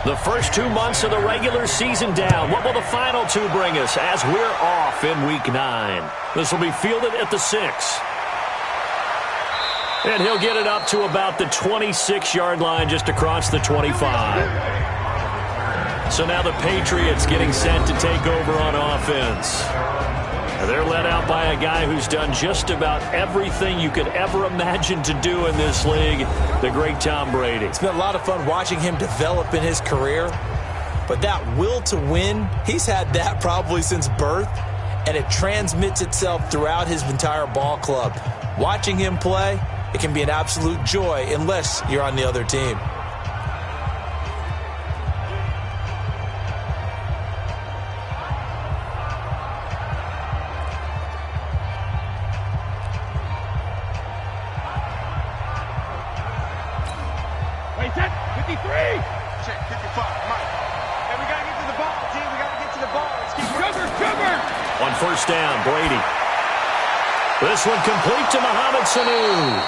The first 2 months of the regular season down. What will the final 2 bring us as we're off in Week 9? This will be fielded at the 6. And he'll get it up to about the 26-yard line just across the 25. So now the Patriots getting set to take over on offense. They're led out by a guy who's done just about everything you could ever imagine to do in this league, the great Tom Brady. It's been a lot of fun watching him develop in his career, but that will to win, he's had that probably since birth, and it transmits itself throughout his entire ball club. Watching him play, it can be an absolute joy unless you're on the other team. On first down, Brady. This one complete to Mohamed Sanu.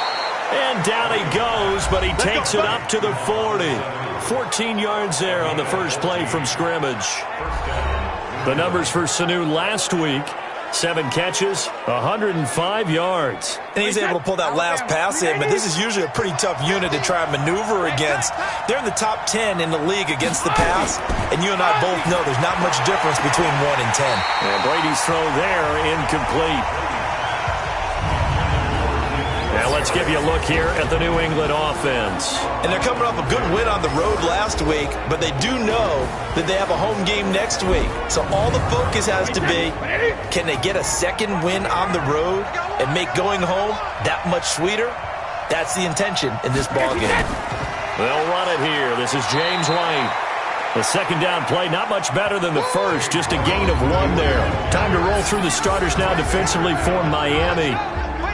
And down he goes, but he takes it up to the 40. 14 yards there on the first play from scrimmage. The numbers for Sanu last week: 7 catches, 105 yards. And he's able to pull that last pass in, but this is usually a pretty tough unit to try and maneuver against. They're in the top 10 in the league against the pass, and you and I both know there's not much difference between 1 and 10. And Brady's throw there, incomplete. Now let's give you a look here at the New England offense. And they're coming off a good win on the road last week, but they do know that they have a home game next week. So all the focus has to be, can they get a second win on the road and make going home that much sweeter? That's the intention in this ballgame. They'll run it here. This is James White. The second down play, not much better than the first, just a gain of 1 there. Time to roll through the starters now defensively for Miami.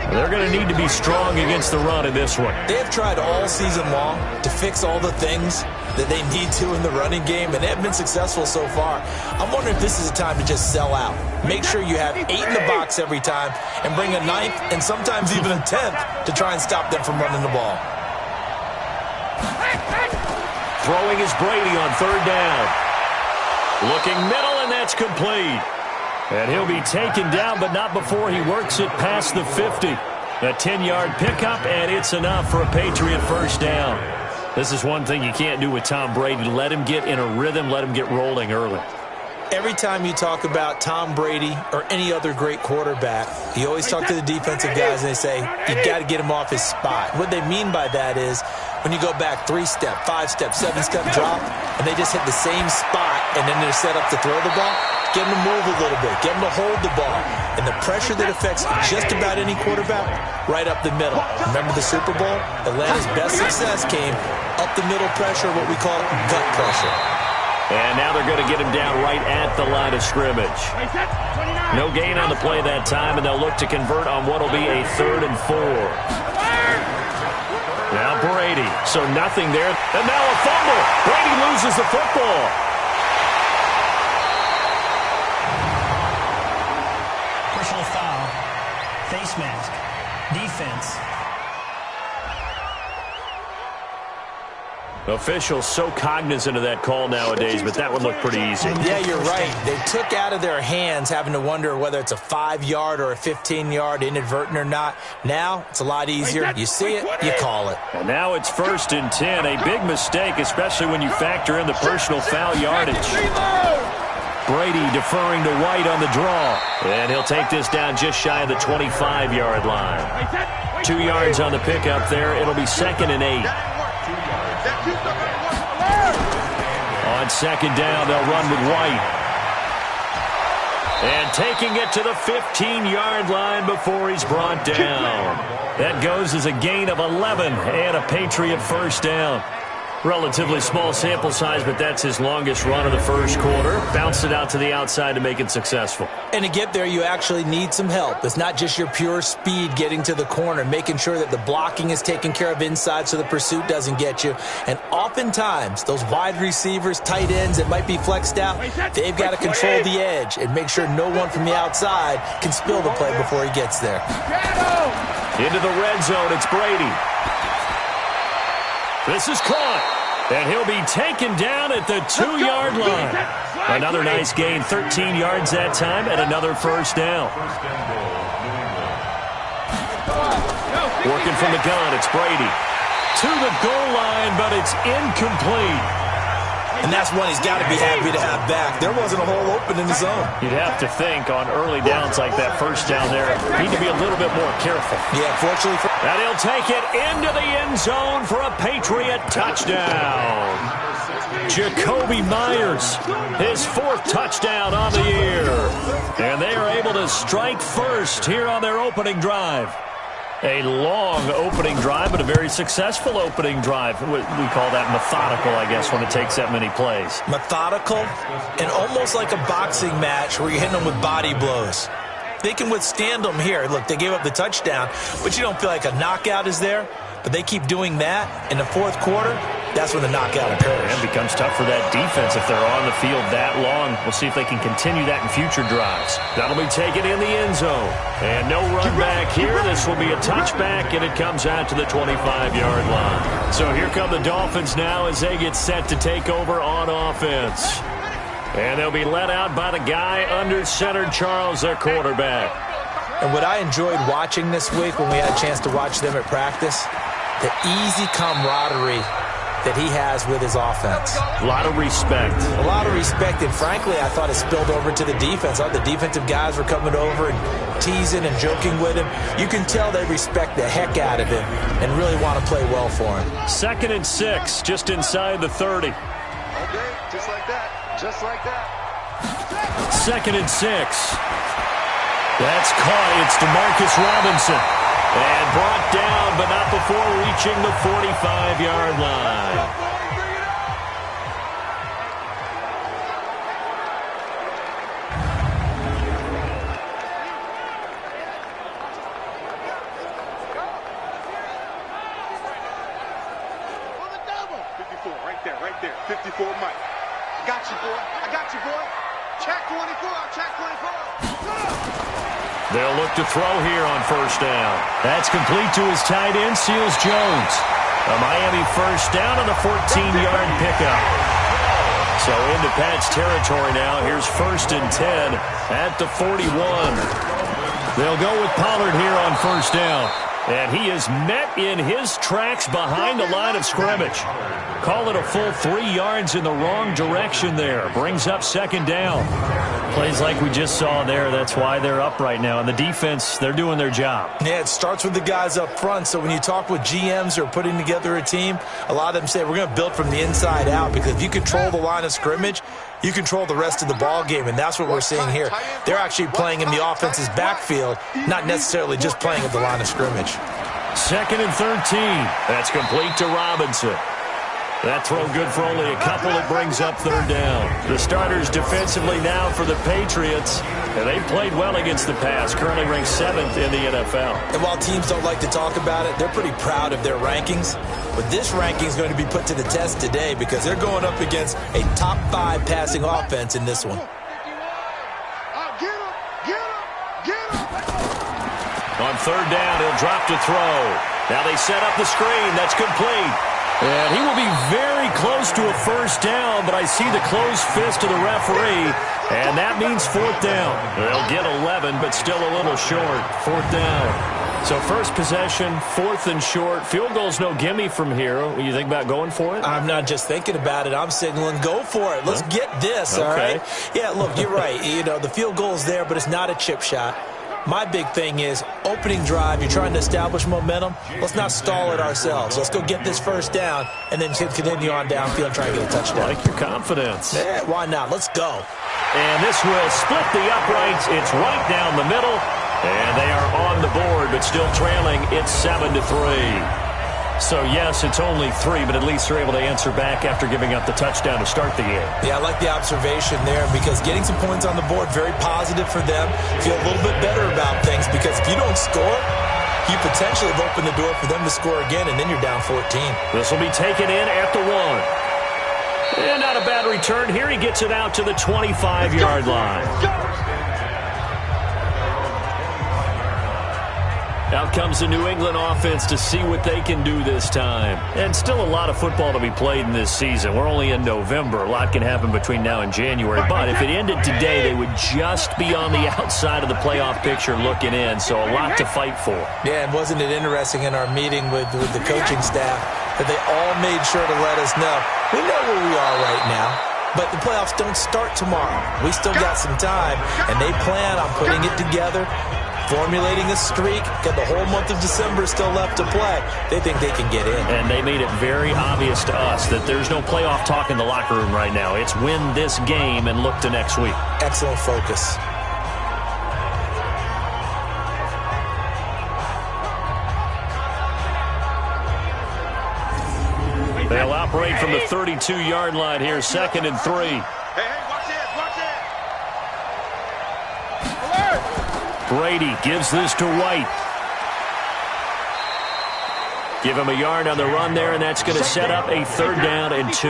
They're going to need to be strong against the run in this one. They have tried all season long to fix all the things that they need to in the running game, and they have been successful so far. I'm wondering if this is a time to just sell out. Make sure you have 8 in the box every time and bring a 9th and sometimes even a 10th to try and stop them from running the ball. Throwing is Brady on third down. Looking middle, and that's complete. And he'll be taken down, but not before he works it past the 50. A 10-yard pickup, and it's enough for a Patriot first down. This is one thing you can't do with Tom Brady. Let him get in a rhythm, let him get rolling early. Every time you talk about Tom Brady or any other great quarterback, you always talk to the defensive guys and they say, you got to get him off his spot. What they mean by that is when you go back 3-step, 5-step, 7-step drop, and they just hit the same spot and then they're set up to throw the ball, get them to move a little bit, get them to hold the ball. And the pressure that affects just about any quarterback, right up the middle. Remember the Super Bowl? Atlanta's best success came up the middle pressure, what we call gut pressure. And now they're going to get him down right at the line of scrimmage. No gain on the play that time, and they'll look to convert on what will be a 3rd and 4. Now Brady, so nothing there. And now a fumble. Brady loses the football. Personal foul, face mask, defense. Officials so cognizant of that call nowadays, but that one looked pretty easy. Yeah, you're right. They took out of their hands having to wonder whether it's a 5-yard or a 15-yard, inadvertent or not. Now, it's a lot easier. You see it, you call it. And now it's 1st and 10. A big mistake, especially when you factor in the personal foul yardage. Brady deferring to White on the draw. And he'll take this down just shy of the 25-yard line. 2 yards on the pickup there. It'll be 2nd and 8. On second down, they'll run with White. And taking it to the 15-yard line before he's brought down. That goes as a gain of 11 and a Patriot first down. Relatively small sample size, but that's his longest run of the first quarter. Bounced it out to the outside to make it successful. And to get there, you actually need some help. It's not just your pure speed getting to the corner, making sure that the blocking is taken care of inside so the pursuit doesn't get you. And oftentimes, those wide receivers, tight ends that might be flexed out, they've got to control the edge and make sure no one from the outside can spill the play before he gets there. Into the red zone, it's Brady. This is caught. And he'll be taken down at the 2-yard line. Another nice gain, 13 yards that time, and another first down. Working from the gun, it's Brady. To the goal line, but it's incomplete. And that's one he's got to be happy to have back. There wasn't a hole open in the zone. You'd have to think on early downs like that first down there, need to be a little bit more careful. Yeah, fortunately for... And he'll take it into the end zone for a Patriot touchdown. Jacoby Myers, his 4th touchdown on the year. And they are able to strike first here on their opening drive. A long opening drive, but a very successful opening drive. We call that methodical, I guess, when it takes that many plays. Methodical and almost like a boxing match where you're hitting them with body blows. They can withstand them here. Look, they gave up the touchdown, but you don't feel like a knockout is there. But they keep doing that in the 4th quarter. That's when the knockout occurs. It becomes tough for that defense if they're on the field that long. We'll see if they can continue that in future drives. That'll be taken in the end zone. And no run back here. This will be a touchback, and it comes out to the 25-yard line. So here come the Dolphins now as they get set to take over on offense. And they'll be led out by the guy under center, Charles, their quarterback. And what I enjoyed watching this week when we had a chance to watch them at practice, the easy camaraderie that he has with his offense. A lot of respect. A lot of respect, and frankly, I thought it spilled over to the defense. All the defensive guys were coming over and teasing and joking with him. You can tell they respect the heck out of him and really want to play well for him. 2nd and 6, just inside the 30. Okay, just like that. Just like that. 2nd and 6. That's caught. It's DeMarcus Robinson. And brought down, but not before reaching the 45-yard line. Right there. 54, Mike. I got you, boy. Check 24. Check 24. They'll look to throw here on first down. That's complete to his tight end, Seals Jones. A Miami first down on the 14-yard pickup. So into Pat's territory now. Here's 1st and 10 at the 41. They'll go with Pollard here on first down. And he is met in his tracks behind the line of scrimmage. Call it a full 3 yards in the wrong direction there. Brings up 2nd down. Plays like we just saw there. That's why they're up right now. And the defense, they're doing their job. Yeah, it starts with the guys up front. So when you talk with GMs who are putting together a team, a lot of them say we're going to build from the inside out, because if you control the line of scrimmage, you control the rest of the ball game, and that's what we're seeing here. They're actually playing in the offense's backfield, not necessarily just playing at the line of scrimmage. 2nd and 13. That's complete to Robinson. That throw good for only a couple. It brings up 3rd down. The starters defensively now for the Patriots. And they've played well against the pass. Currently ranked 7th in the NFL. And while teams don't like to talk about it, they're pretty proud of their rankings. But this ranking is going to be put to the test today, because they're going up against a top 5 passing offense in this one. On 3rd down, he'll drop to throw. Now they set up the screen. That's complete. And he will be very close to a first down, but I see the closed fist of the referee, and that means 4th down. They'll get 11, but still a little short. 4th down. So first possession, 4th and short. Field goal's no gimme from here. You think about going for it? I'm not just thinking about it. I'm signaling go for it. Let's get this, all right? Yeah, look, you're right. You know, the field goal's there, but it's not a chip shot. My big thing is opening drive. You're trying to establish momentum. Let's not stall it ourselves. Let's go get this first down and then continue on downfield and try and get a touchdown. Like your confidence. Yeah, why not? Let's go. And this will split the uprights. It's right down the middle. And they are on the board, but still trailing. It's 7-3. So, yes, it's only 3, but at least they're able to answer back after giving up the touchdown to start the game. Yeah, I like the observation there, because getting some points on the board, very positive for them. Feel a little bit better about things, because if you don't score, you potentially have opened the door for them to score again, and then you're down 14. This will be taken in at the 1. And not a bad return here. He gets it out to the 25-yard line. Now out comes the New England offense to see what they can do this time. And still a lot of football to be played in this season. We're only in November. A lot can happen between now and January. But if it ended today, they would just be on the outside of the playoff picture looking in. So a lot to fight for. Yeah, and wasn't it interesting in our meeting with the coaching staff that they all made sure to let us know, we know where we are right now, but the playoffs don't start tomorrow. We still got some time, and they plan on putting it together, formulating a streak, got the whole month of December still left to play. They think they can get in. And they made it very obvious to us that there's no playoff talk in the locker room right now. It's win this game and look to next week. Excellent focus. They'll operate from the 32-yard line here, 2nd and 3. Hey, watch it, watch it. Brady gives this to White. Give him a yard on the run there, and that's going to set up a 3rd down and 2.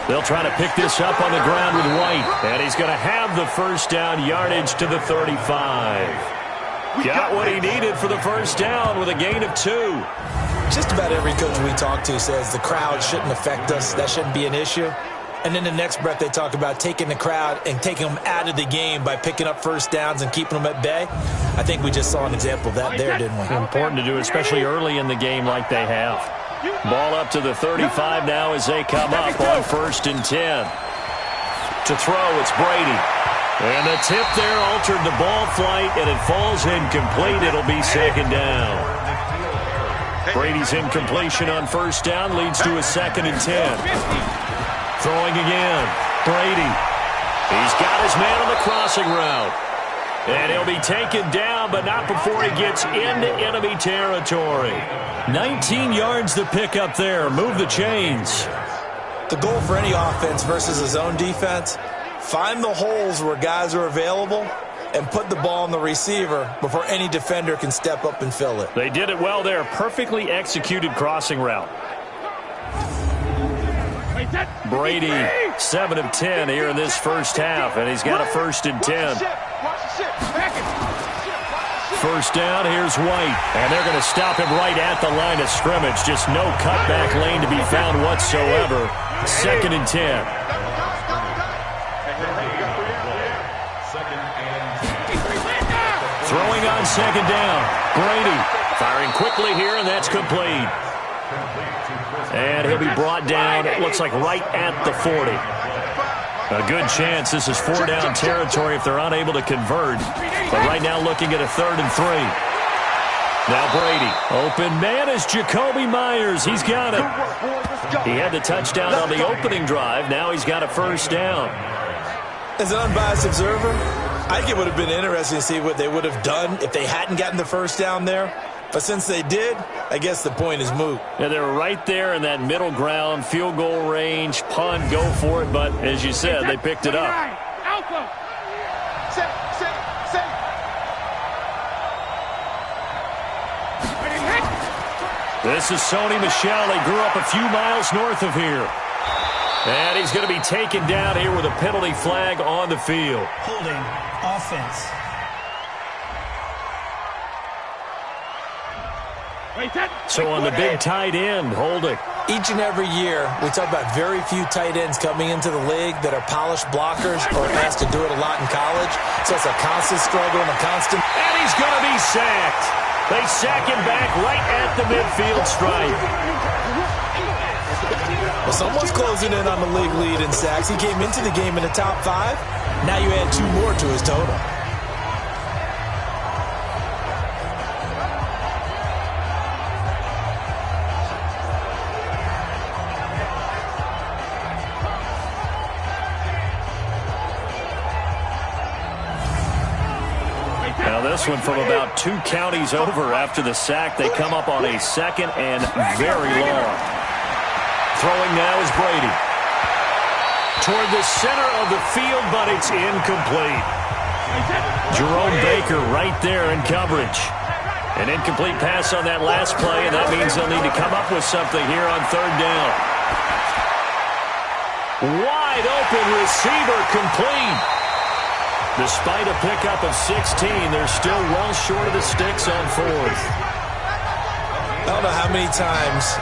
They'll try to pick this up on the ground with White, and he's going to have the 1st down yardage to the 35. Got what he needed for the 1st down with a gain of 2. Just about every coach we talk to says the crowd shouldn't affect us. That shouldn't be an issue. And in the next breath, they talk about taking the crowd and taking them out of the game by picking up 1st downs and keeping them at bay. I think we just saw an example of that there, didn't we? Important to do, especially early in the game like they have. Ball up to the 35 now as they come up on 1st and 10. To throw, it's Brady. And the tip there altered the ball flight, and it falls incomplete. It'll be 2nd down. Brady's incompletion on 1st down leads to a 2nd and 10. Throwing again. Brady. He's got his man on the crossing route. And he'll be taken down, but not before he gets into enemy territory. 19 yards to pick up there. Move the chains. The goal for any offense versus a zone defense, find the holes where guys are available and put the ball on the receiver before any defender can step up and fill it. They did it well there. Perfectly executed crossing route. Brady, 7 of 10 here in this 1st half, and he's got a 1st and 10. 1st down, here's White, and they're going to stop him right at the line of scrimmage. Just no cutback lane to be found whatsoever. 2nd and 10. Throwing on 2nd down. Brady firing quickly here, and that's complete. And he'll be brought down, it looks like right at the 40. A good chance this is 4-down territory if they're unable to convert. But right now looking at a 3rd and 3. Now Brady. Open man is Jacoby Myers. He's got it. He had the touchdown on the opening drive. Now he's got a 1st down. As an unbiased observer, I think it would have been interesting to see what they would have done if they hadn't gotten the 1st down there. But since they did, I guess the point is moot. Yeah, they were right there in that middle ground, field goal range, punt, go for it. But as you said, they picked it up. This is Sony Michel. He grew up a few miles north of here. And he's going to be taken down here with a penalty flag on the field. Holding offense. So on the big tight end, holding. Each and every year, we talk about very few tight ends coming into the league that are polished blockers or asked to do it a lot in college. So it's a constant struggle and a constant. And he's going to be sacked. They sack him back right at the midfield stripe. Well, someone's closing in on the league lead in sacks. He came into the game in the top 5. Now you add 2 more to his total. Now this one from about 2 counties over after the sack. They come up on a 2nd and very long. Throwing now is Brady. Toward the center of the field, but it's incomplete. Jerome Baker right there in coverage. An incomplete pass on that last play, and that means they'll need to come up with something here on 3rd down. Wide open receiver complete. Despite a pickup of 16, they're still well short of the sticks on fourth. I don't know how many times,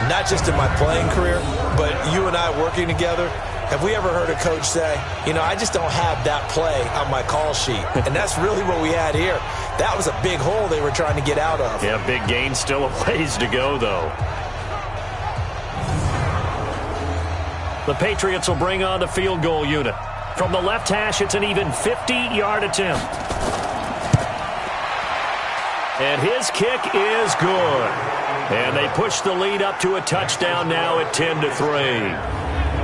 not just in my playing career, but you and I working together, have we ever heard a coach say, you know, I just don't have that play on my call sheet. And that's really what we had here. That was a big hole they were trying to get out of. Yeah, big gain, still a ways to go, though. The Patriots will bring on the field goal unit. From the left hash, it's an even 50-yard attempt. And his kick is good. And they push the lead up to a touchdown now at 10-3.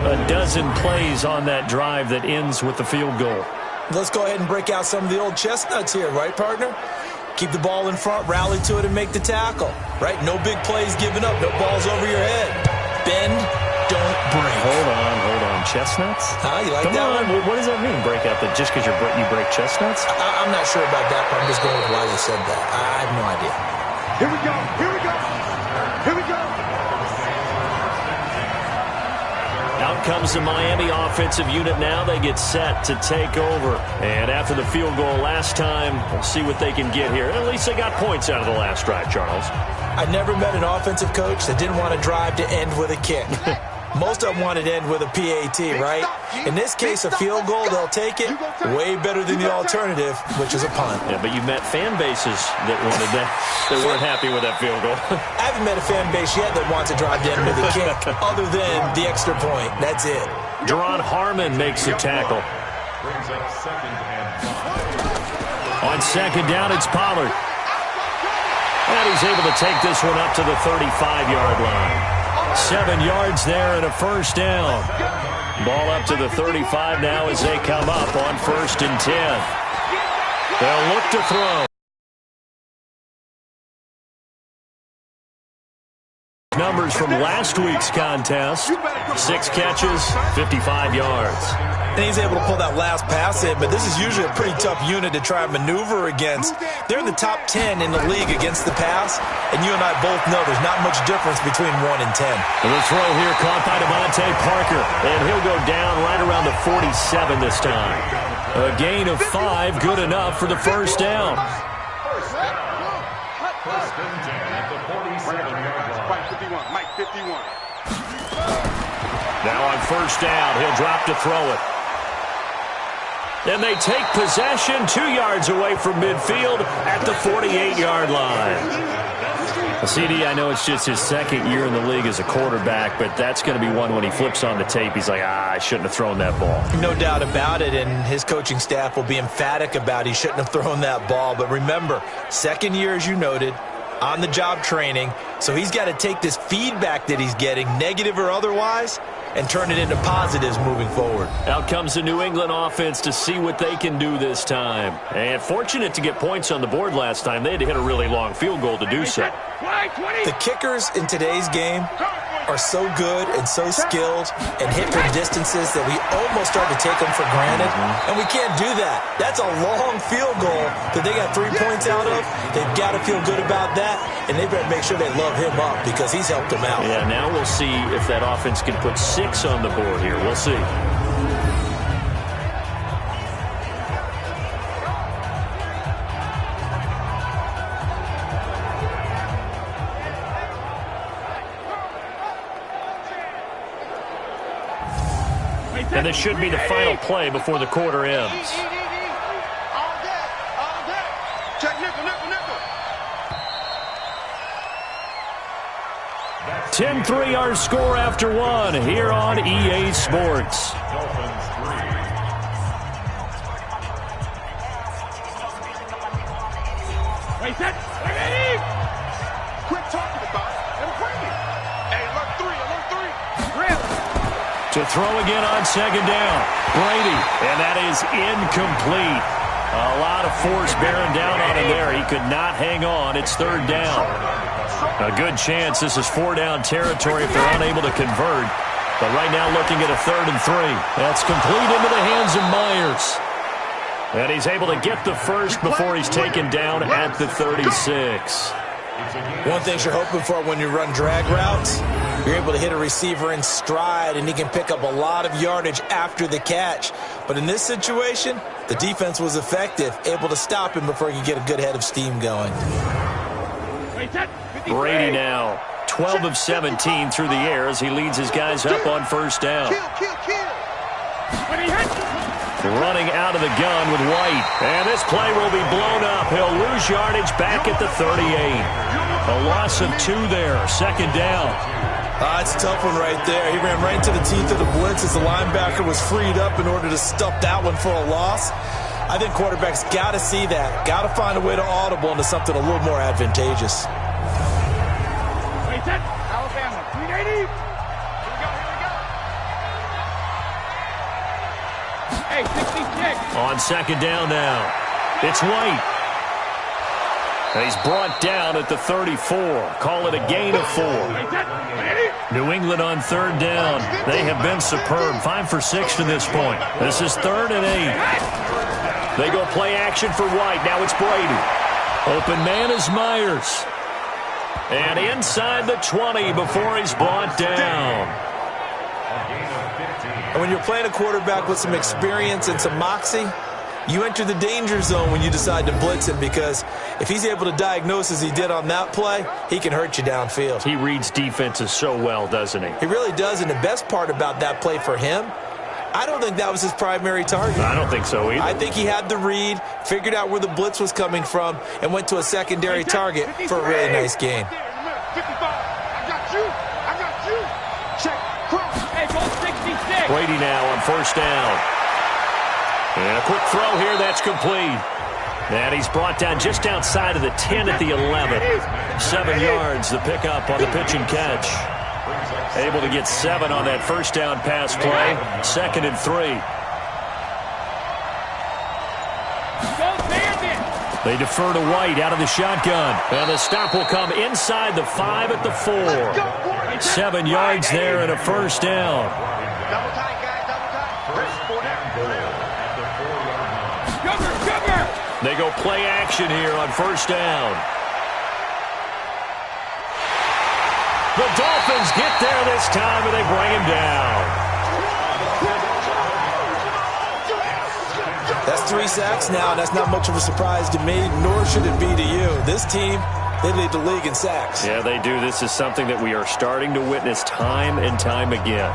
A dozen plays on that drive that ends with the field goal. Let's go ahead and break out some of the old chestnuts here, right, partner? Keep the ball in front, rally to it, and make the tackle, right? No big plays given up, no balls over your head. Bend, don't break. Hold on. Chestnuts? You like Come that on. one? What does that mean, break out? Just because you break chestnuts? I'm not sure about that, but I'm just going with why they said that. I have no idea. Here we go. Here we go. Here we go. Out comes the Miami offensive unit now. They get set to take over. And after the field goal last time, we'll see what they can get here. At least they got points out of the last drive, Charles. I never met an offensive coach that didn't want to drive to end with a kick. Most of them wanted to end with a PAT, right? In this case, a field goal, they'll take it. Way better than the alternative, which is a punt. Yeah, but you met fan bases that wanted that, that weren't happy with that field goal. I haven't met a fan base yet that wants to drive to end with a kick, other than the extra point. That's it. Jerron Harmon makes the tackle. On second down, it's Pollard. And he's able to take this one up to the 35-yard line. 7 yards there and a first down. Ball up to the 35 now as they come up on 1st and 10. They'll look to throw. Numbers from last week's contest. 6 catches, 55 yards. And he's able to pull that last pass in, but this is usually a pretty tough unit to try and maneuver against. They're in the top 10 in the league against the pass, and you and I both know there's not much difference between 1 and 10. And the throw here caught by Devontae Parker, and he'll go down right around the 47 this time. A gain of 5, good enough for the first down. Mike 51. Now on first down, he'll drop to throw it. Then they take possession 2 yards away from midfield at the 48-yard line. CD, I know it's just his second year in the league as a quarterback, but that's going to be one when he flips on the tape. He's like, I shouldn't have thrown that ball. No doubt about it, and his coaching staff will be emphatic about he shouldn't have thrown that ball. But remember, second year, as you noted, on-the-job training, so he's got to take this feedback that he's getting, negative or otherwise, and turn it into positives moving forward. Out comes the New England offense to see what they can do this time. And fortunate to get points on the board last time. They had to hit a really long field goal to do so. The kickers in today's game are so good and so skilled and hit from distances that we almost start to take them for granted, and we can't do that. That's a long field goal that they got 3 points out of. They've got to feel good about that, and they better make sure they love him up because he's helped them out. Yeah, now we'll see if that offense can put 6 on the board here. We'll see. And this should be the final play before the quarter ends. Check nickel, nickel, nickel. 10-3 our score after 1 here on EA Sports. Wait, set. Quit talking about it and bring it. Hey, alert 3, alert 3. Grip. To throw again on second down. Brady, and that is incomplete. A lot of force bearing down on him there. He could not hang on. It's third down. A good chance this is 4-down territory if they're unable to convert. But right now looking at a 3rd and 3. That's complete into the hands of Myers. And he's able to get the first before he's taken down at the 36. One thing you're hoping for when you run drag routes, you're able to hit a receiver in stride, and he can pick up a lot of yardage after the catch. But in this situation, the defense was effective, able to stop him before he could get a good head of steam going. Brady now 12 of 17 through the air as he leads his guys up on first down. Running out of the gun with White. And this play will be blown up. He'll lose yardage back at the 38. A loss of 2 there. Second down. It's a tough one right there. He ran right into the teeth of the blitz as the linebacker was freed up in order to stuff that one for a loss. I think quarterbacks got to see that. Got to find a way to audible into something a little more advantageous. Alabama, 380. Here we go. Hey, 66. On second down now. It's White. And he's brought down at the 34. Call it a gain of 4. New England on third down. They have been superb. 5 for 6 to this point. This is 3rd and 8. They go play action for White. Now it's Brady. Open man is Myers. And inside the 20 before he's brought down. And when you're playing a quarterback with some experience and some moxie, you enter the danger zone when you decide to blitz him, because if he's able to diagnose as he did on that play, he can hurt you downfield. He reads defenses so well, doesn't he? He really does, and the best part about that play for him, I don't think that was his primary target. I don't think so either. I think he had the read, figured out where the blitz was coming from, and went to a secondary target for a really nice gain. 55. I got you. Check. Cross. Hey, go 66. Brady now on first down. And a quick throw here, that's complete. And he's brought down just outside of the 10 at the 11. 7 yards, the pickup on the pitch and catch. Able to get 7 on that first down pass play. 2nd and 3. They defer to White out of the shotgun. And the stop will come inside the 5 at the 4. 7 yards there and a first down. Double tight, guys. Double tight. They go play action here on first down. The Dolphins get there this time, and they bring him down. That's 3 sacks now, and that's not much of a surprise to me, nor should it be to you. This team, they lead the league in sacks. Yeah, they do. This is something that we are starting to witness time and time again.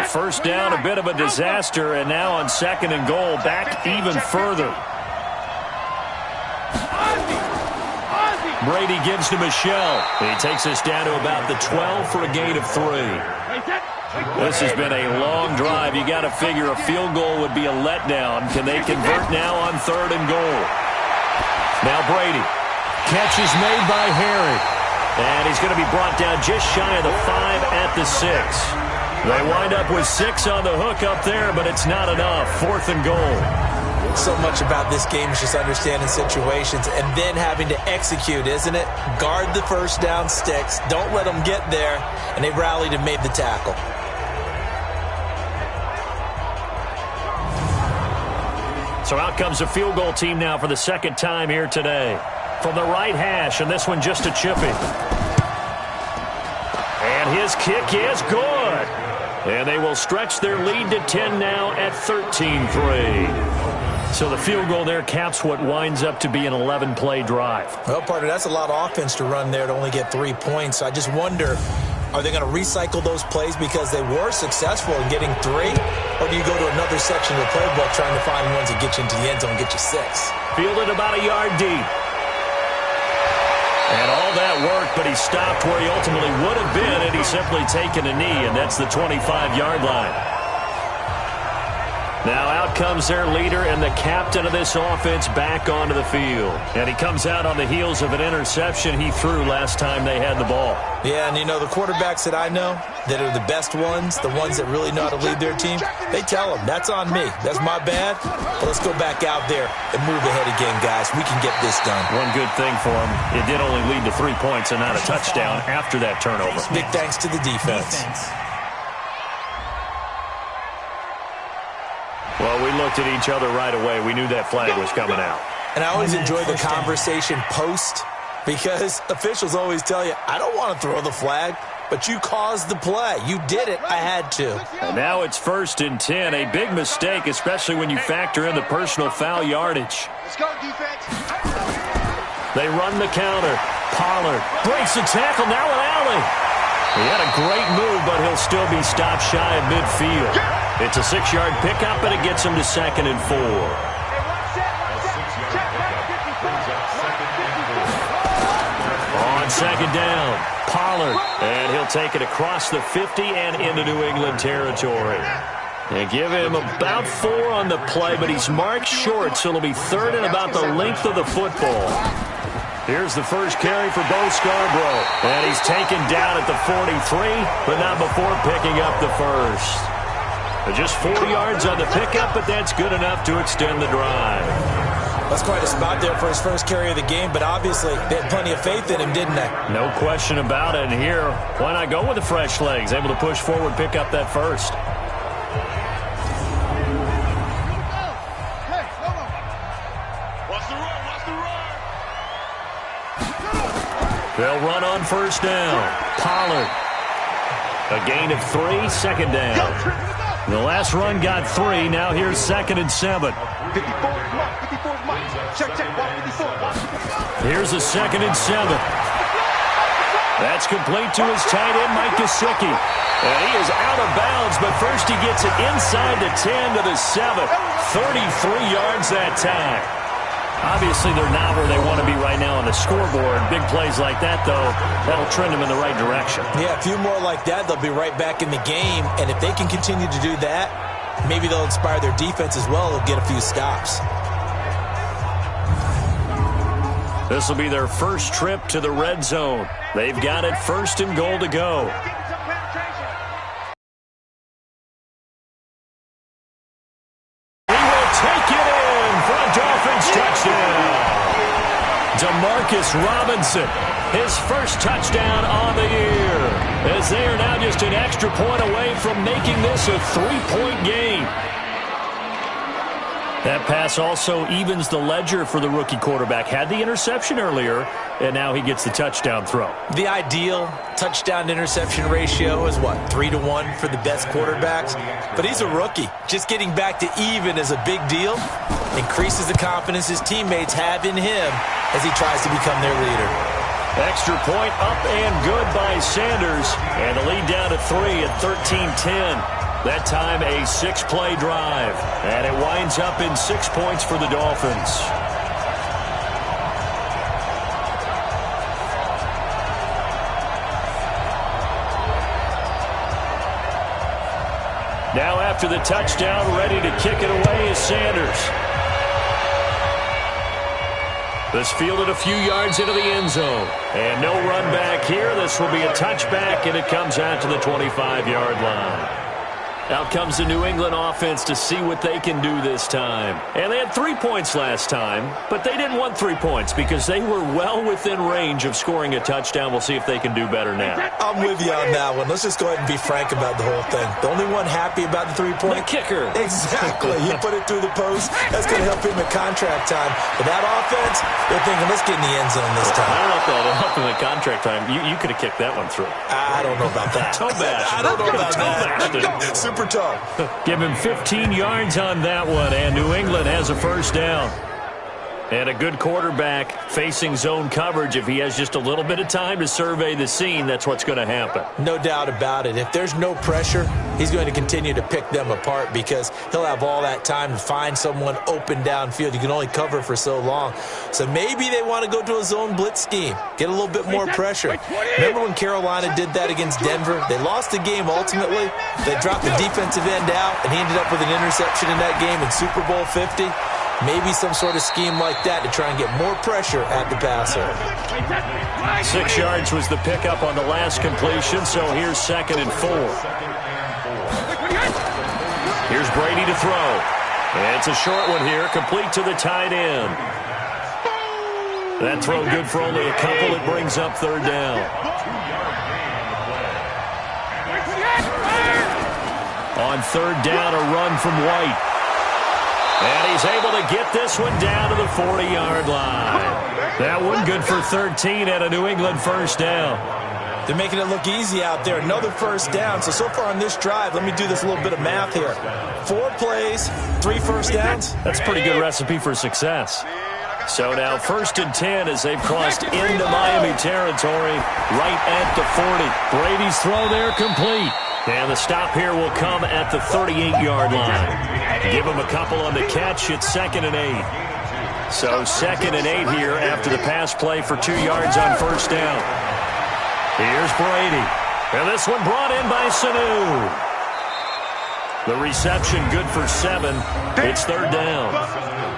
First down, a bit of a disaster, and now on 2nd and goal, back even further. Brady gives to Michelle. He takes us down to about the 12 for a gain of 3. This has been a long drive. You got to figure a field goal would be a letdown. Can they convert now on 3rd and goal? Now Brady. Catch is made by Harry. And he's going to be brought down just shy of the 5 at the 6. They wind up with 6 on the hook up there, but it's not enough. 4th and goal. So much about this game is just understanding situations and then having to execute, isn't it? Guard the first down sticks. Don't let them get there. And they rallied and made the tackle. So out comes the field goal team now for the 2nd time here today. From the right hash, and this one just a chippy. And his kick is good. And they will stretch their lead to 10 now at 13-3. So the field goal there caps what winds up to be an 11-play drive. Well, partner, that's a lot of offense to run there to only get 3 points. I just wonder, are they going to recycle those plays because they were successful in getting 3? Or do you go to another section of the playbook trying to find ones that get you into the end zone and get you 6? Fielded about a yard deep. And all that worked, but he stopped where he ultimately would have been had he simply taken a knee, and that's the 25-yard line. Now out comes their leader and the captain of this offense back onto the field. And he comes out on the heels of an interception he threw last time they had the ball. Yeah, and you know, the quarterbacks that I know that are the best ones, the ones that really know how to lead their team, they tell them, that's on me. That's my bad. But let's go back out there and move ahead again, guys. We can get this done. One good thing for him, it did only lead to 3 points and not a touchdown after that turnover. Big thanks to the defense. Well, we looked at each other right away. We knew that flag was coming out. And I always enjoy the conversation post because officials always tell you, I don't want to throw the flag, but you caused the play. You did it. I had to. And now it's 1st and 10. A big mistake, especially when you factor in the personal foul yardage. Let's go, defense. They run the counter. Pollard breaks the tackle. Now an alley. He had a great move, but he'll still be stopped shy of midfield. It's a 6-yard pickup, and it gets him to 2nd and 4. On 2nd down, Pollard, and he'll take it across the 50 and into New England territory. They give him about 4 on the play, but he's marked short, so it'll be 3rd and about the length of the football. Here's the first carry for Bo Scarborough. And he's taken down at the 43, but not before picking up the first. Just 4 yards on the pickup, but that's good enough to extend the drive. That's quite a spot there for his first carry of the game, but obviously they had plenty of faith in him, didn't they? No question about it. And here, why not go with the fresh legs? Able to push forward, pick up that first. They'll run on 1st down. Pollard. A gain of 3, 2nd down. The last run got 3. Now here's 2nd and 7. 54 mark. Check, 54. Here's a 2nd and 7. That's complete to his tight end, Mike Gesicki. And he is out of bounds, but first he gets it inside the 10 to the 7. 33 yards that time. Obviously, they're not where they want to be right now on the scoreboard. Big plays like that, though, that'll trend them in the right direction. Yeah, a few more like that, they'll be right back in the game. And if they can continue to do that, maybe they'll inspire their defense as well. They'll get a few stops. This will be their first trip to the red zone. They've got it 1st and goal to go. Demarcus Robinson, his first touchdown on the year, as they are now just an extra point away from making this a 3-point game. That pass also evens the ledger for the rookie quarterback. Had the interception earlier, and now he gets the touchdown throw. The ideal touchdown-interception ratio is, what, 3-to-1 for the best quarterbacks? But he's a rookie. Just getting back to even is a big deal. Increases the confidence his teammates have in him as he tries to become their leader. Extra point up and good by Sanders. And the lead down to 3 at 13-10. That time a 6-play drive. And it winds up in 6 points for the Dolphins. Now after the touchdown, ready to kick it away is Sanders. This fielded a few yards into the end zone. And no run back here. This will be a touchback, and it comes out to the 25-yard line. Out comes the New England offense to see what they can do this time. And they had 3 points last time, but they didn't want 3 points because they were well within range of scoring a touchdown. We'll see if they can do better now. I'm with you on that one. Let's just go ahead and be frank about the whole thing. The only one happy about the 3-point? The kicker. Exactly. He put it through the post. That's going to help him at contract time. But that offense, they're thinking, let's get in the end zone this time. I don't know if that'll help him at contract time. You could have kicked that one through. I don't know about that. Toe bash. I don't know about that. Super tough. Give him 15 yards on that one, and New England has a first down. And a good quarterback facing zone coverage, if he has just a little bit of time to survey the scene, that's what's going to happen. No doubt about it. If there's no pressure, he's going to continue to pick them apart because he'll have all that time to find someone open downfield. You can only cover for so long. So maybe they want to go to a zone blitz scheme, get a little bit more pressure. Remember when Carolina did that against Denver? They lost the game ultimately. They dropped the defensive end out, and he ended up with an interception in that game in Super Bowl 50. Maybe some sort of scheme like that to try and get more pressure at the passer. 6 yards was the pickup on the last completion, so here's 2nd and 4. Here's Brady to throw. It's a short one here, complete to the tight end. That throw good for only a couple. It brings up 3rd down. On 3rd down, a run from White. And he's able to get this one down to the 40-yard line. That one good for 13 at a New England 1st down. They're making it look easy out there. Another 1st down. So far on this drive, let me do this little bit of math here. 4 plays, 3 1st downs. That's a pretty good recipe for success. So now 1st and 10 as they've crossed into Miami territory right at the 40. Brady's throw there complete. And the stop here will come at the 38-yard line. Give him a couple on the catch. It's 2nd and 8. So 2nd and 8 here after the pass play for 2 yards on 1st down. Here's Brady. And this one brought in by Sanu. The reception good for 7. It's 3rd down.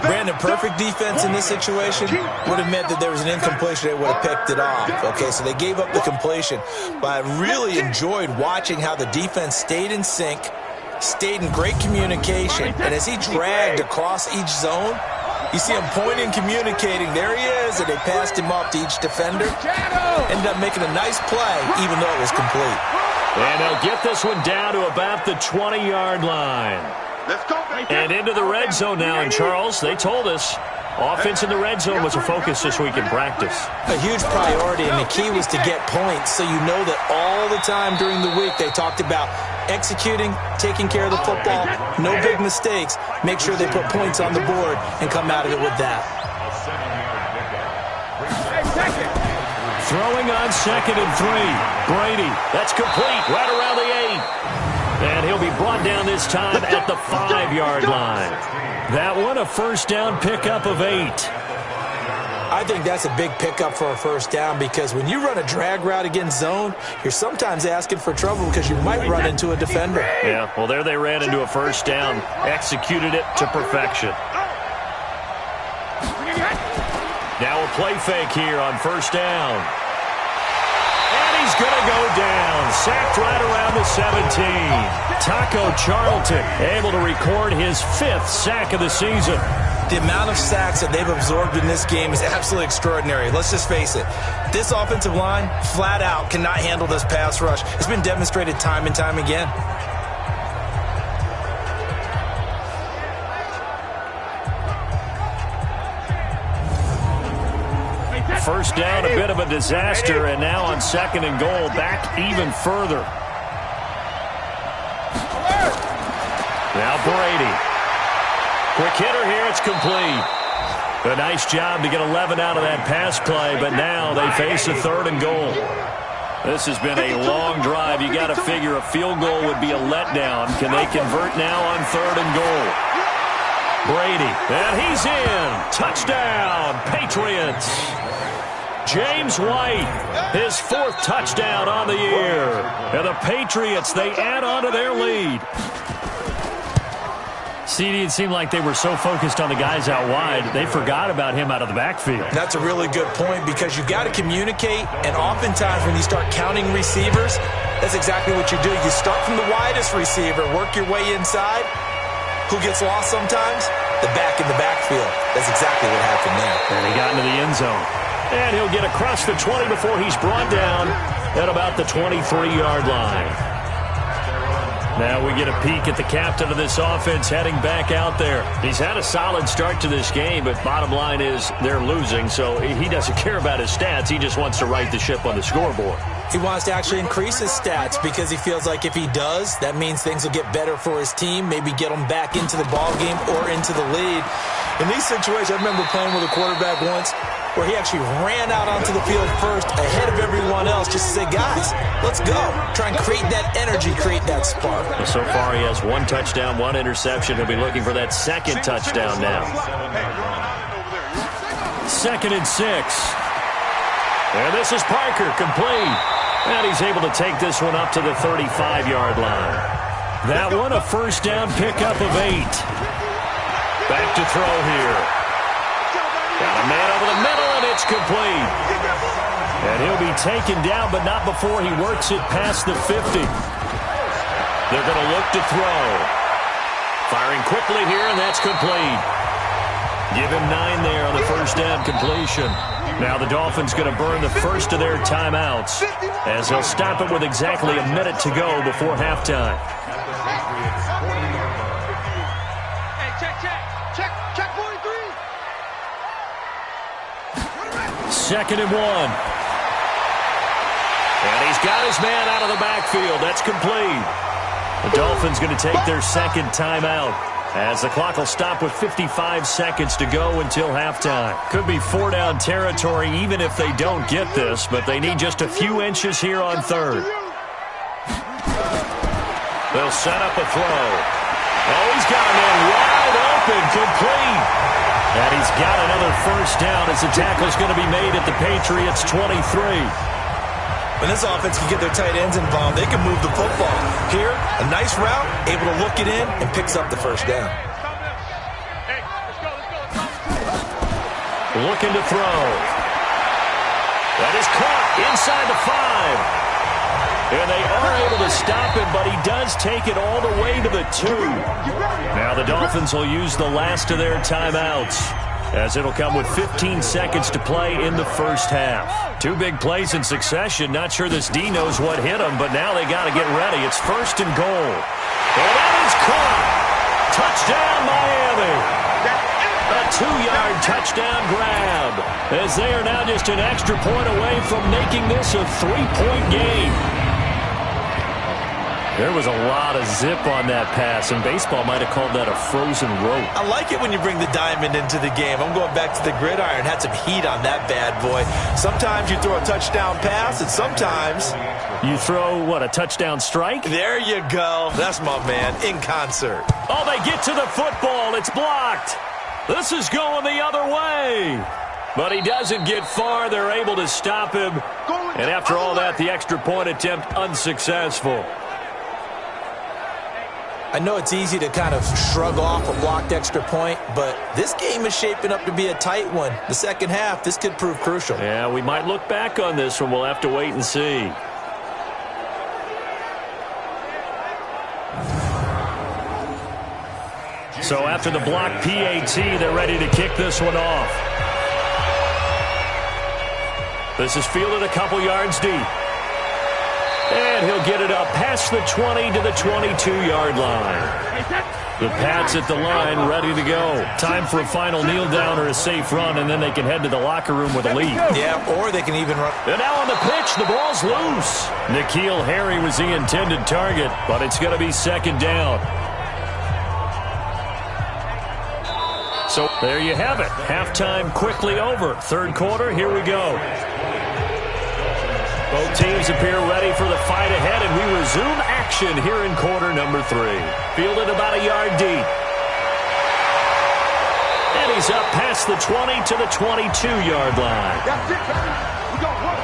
Brandon, perfect defense in this situation would have meant that there was an incompletion. They would have picked it off. Okay, so they gave up the completion. But I really enjoyed watching how the defense stayed in sync, stayed in great communication. And as he dragged across each zone, you see him pointing, communicating. There he is, and they passed him off to each defender. Ended up making a nice play, even though it was complete. And they'll get this one down to about the 20-yard line. And into the red zone now. And, Charles, they told us offense in the red zone was a focus this week in practice. A huge priority, and the key was to get points. So you know that all the time during the week they talked about executing, taking care of the football, no big mistakes, make sure they put points on the board and come out of it with that. Throwing on 2nd and 3. Brady, that's complete right around the 8. And he'll be brought down this time at the 5-yard line. That one a 1st down pickup of 8. I think that's a big pickup for a 1st down because when you run a drag route against zone, you're sometimes asking for trouble because you might run into a defender. Yeah, well, there they ran into a 1st down, executed it to perfection. Now a play fake here on 1st down. And he's going to go down. Sacked right around the 17. Taco Charlton able to record his 5th sack of the season. The amount of sacks that they've absorbed in this game is absolutely extraordinary. Let's just face it. This offensive line, flat out, cannot handle this pass rush. It's been demonstrated time and time again. First down, a bit of a disaster, and now on 2nd and goal, back even further. Now Brady. Quick hitter here, it's complete. A nice job to get 11 out of that pass play, but now they face a 3rd and goal. This has been a long drive. You got to figure a field goal would be a letdown. Can they convert now on 3rd and goal? Brady, and he's in. Touchdown, Patriots. James White, his 4th touchdown on the year. And the Patriots, they add on to their lead. CD, it seemed like they were so focused on the guys out wide, they forgot about him out of the backfield. That's a really good point because you've got to communicate, and oftentimes when you start counting receivers, that's exactly what you do. You start from the widest receiver, work your way inside. Who gets lost sometimes? The back in the backfield. That's exactly what happened there. And he got into the end zone. And he'll get across the 20 before he's brought down at about the 23-yard line. Now we get a peek at the captain of this offense heading back out there. He's had a solid start to this game, but bottom line is they're losing, so he doesn't care about his stats. He just wants to right the ship on the scoreboard. He wants to actually increase his stats because he feels like if he does, that means things will get better for his team, maybe get them back into the ball game or into the lead. In these situations, I remember playing with a quarterback once where he actually ran out onto the field first ahead of everyone else just to say, guys, let's go. Try and create that energy, create that spark. Well, so far he has 1 touchdown, 1 interception. He'll be looking for that second touchdown now. 2nd and 6. And this is Parker, complete. And he's able to take this one up to the 35-yard line. That one, a first down pickup of 8. Back to throw here. Got a man over the middle, and it's complete. And he'll be taken down, but not before he works it past the 50. They're going to look to throw. Firing quickly here, and that's complete. Give him 9 there on the first down completion. Now the Dolphins going to burn the first of their timeouts as they'll stop it with exactly a minute to go before halftime. Check 43. 2nd and 1. And he's got his man out of the backfield. That's complete. The Dolphins going to take their second timeout as the clock will stop with 55 seconds to go until halftime. Could be 4-down territory even if they don't get this, but they need just a few inches here on 3rd. They'll set up a throw. Oh, he's got a man wide open, complete. And he's got another first down as the tackle's going to be made at the Patriots' 23. When this offense can get their tight ends involved, they can move the football. Here, a nice route, able to look it in, and picks up the first down. Looking to throw. That is caught inside the 5. And they are able to stop him, but he does take it all the way to the 2. Now the Dolphins will use the last of their timeouts, as it'll come with 15 seconds to play in the first half. 2 big plays in succession. Not sure this D knows what hit him, but now they got to get ready. It's 1st and goal. And that is caught. Touchdown, Miami. A 2-yard touchdown grab, as they are now just an extra point away from making this a 3-point game. There was a lot of zip on that pass, and baseball might have called that a frozen rope. I like it when you bring the diamond into the game. I'm going back to the gridiron. Had some heat on that bad boy. Sometimes you throw a touchdown pass, and sometimes you throw, what, a touchdown strike? There you go. That's my man, in concert. Oh, they get to the football. It's blocked. This is going the other way. But he doesn't get far. They're able to stop him. And after all that, the extra point attempt unsuccessful. I know it's easy to kind of shrug off a blocked extra point, but this game is shaping up to be a tight one. The second half, this could prove crucial. Yeah, we might look back on this one. We'll have to wait and see. So after the block PAT, they're ready to kick this one off. This is fielded a couple yards deep. And he'll get it up past the 20 to the 22-yard line. The Pats at the line, ready to go. Time for a final kneel down or a safe run, and then they can head to the locker room with a lead. Yeah, or they can even run. And now on the pitch, the ball's loose. N'Keal Harry was the intended target, but it's going to be second down. So there you have it. Halftime quickly over. Third quarter, here we go. Both teams appear ready for the fight ahead, and we resume action here in quarter number 3. Fielded about a yard deep. And he's up past the 20 to the 22-yard line. That's it, baby. We got one.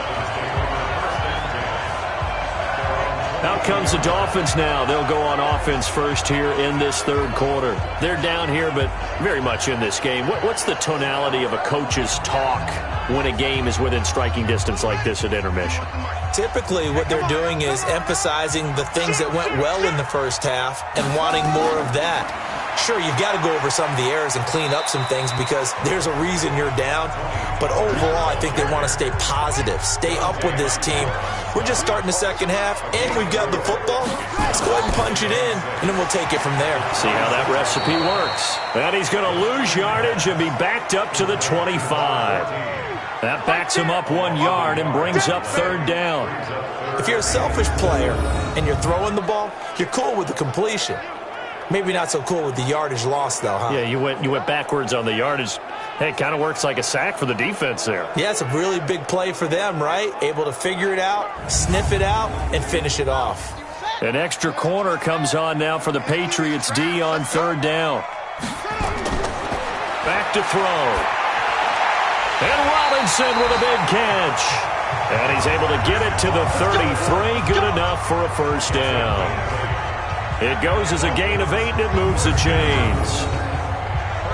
Out comes the Dolphins now. They'll go on offense first here in this third quarter. They're down here, but very much in this game. What's the tonality of a coach's talk when a game is within striking distance like this at intermission? Typically, what they're doing is emphasizing the things that went well in the first half and wanting more of that. Sure, you've got to go over some of the errors and clean up some things because there's a reason you're down. But overall, I think they want to stay positive, stay up with this team. We're just starting the second half, and we've got the football. Let's go ahead and punch it in, and then we'll take it from there. See how that recipe works. And he's going to lose yardage and be backed up to the 25. That backs him up 1 yard and brings up third down. If you're a selfish player and you're throwing the ball, you're cool with the completion. Maybe not so cool with the yardage loss, though, huh? Yeah, you went backwards on the yardage. Hey, it kind of works like a sack for the defense there. Yeah, it's a really big play for them, right? Able to figure it out, sniff it out, and finish it off. An extra corner comes on now for the Patriots D on 3rd down. Back to throw. And Robinson with a big catch. And he's able to get it to the 33. Good enough for a first down. It goes as a gain of 8, and it moves the chains.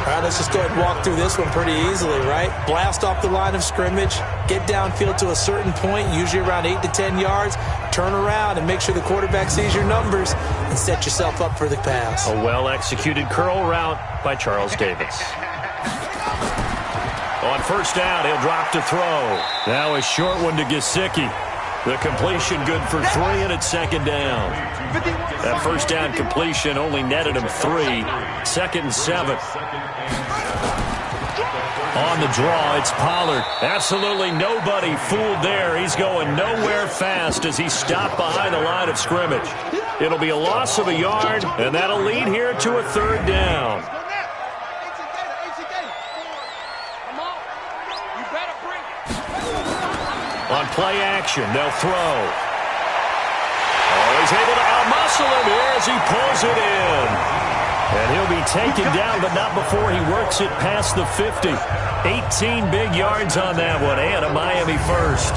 All right, let's just go ahead and walk through this one pretty easily, right? Blast off the line of scrimmage, get downfield to a certain point, usually around 8 to 10 yards, turn around and make sure the quarterback sees your numbers and set yourself up for the pass. A well-executed curl route by Charles Davis. On first down, he'll drop to throw. Now a short one to Gesicki. The completion good for 3, and it's 2nd down. That first down completion only netted him 3. 2nd and 7. On the draw, it's Pollard. Absolutely nobody fooled there. He's going nowhere fast as he's stopped behind the line of scrimmage. It'll be a loss of a yard, and that'll lead here to a 3rd down. On play action, they'll throw. Oh, he's able to outmuscle him here as he pulls it in. And he'll be taken down, but not before he works it past the 50. 18 big yards on that one, and a Miami first.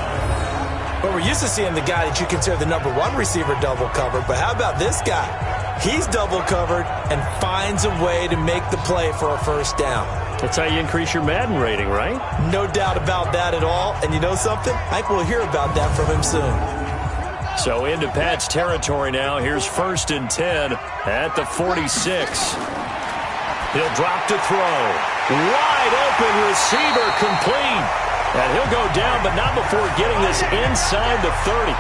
Well, we're used to seeing the guy that you consider the number 1 receiver double covered, but how about this guy? He's double covered and finds a way to make the play for a first down. That's how you increase your Madden rating, right? No doubt about that at all. And you know something? I think we'll hear about that from him soon. So into Pat's territory now. Here's 1st and 10 at the 46. He'll drop to throw. Wide open receiver complete. And he'll go down, but not before getting this inside the 30.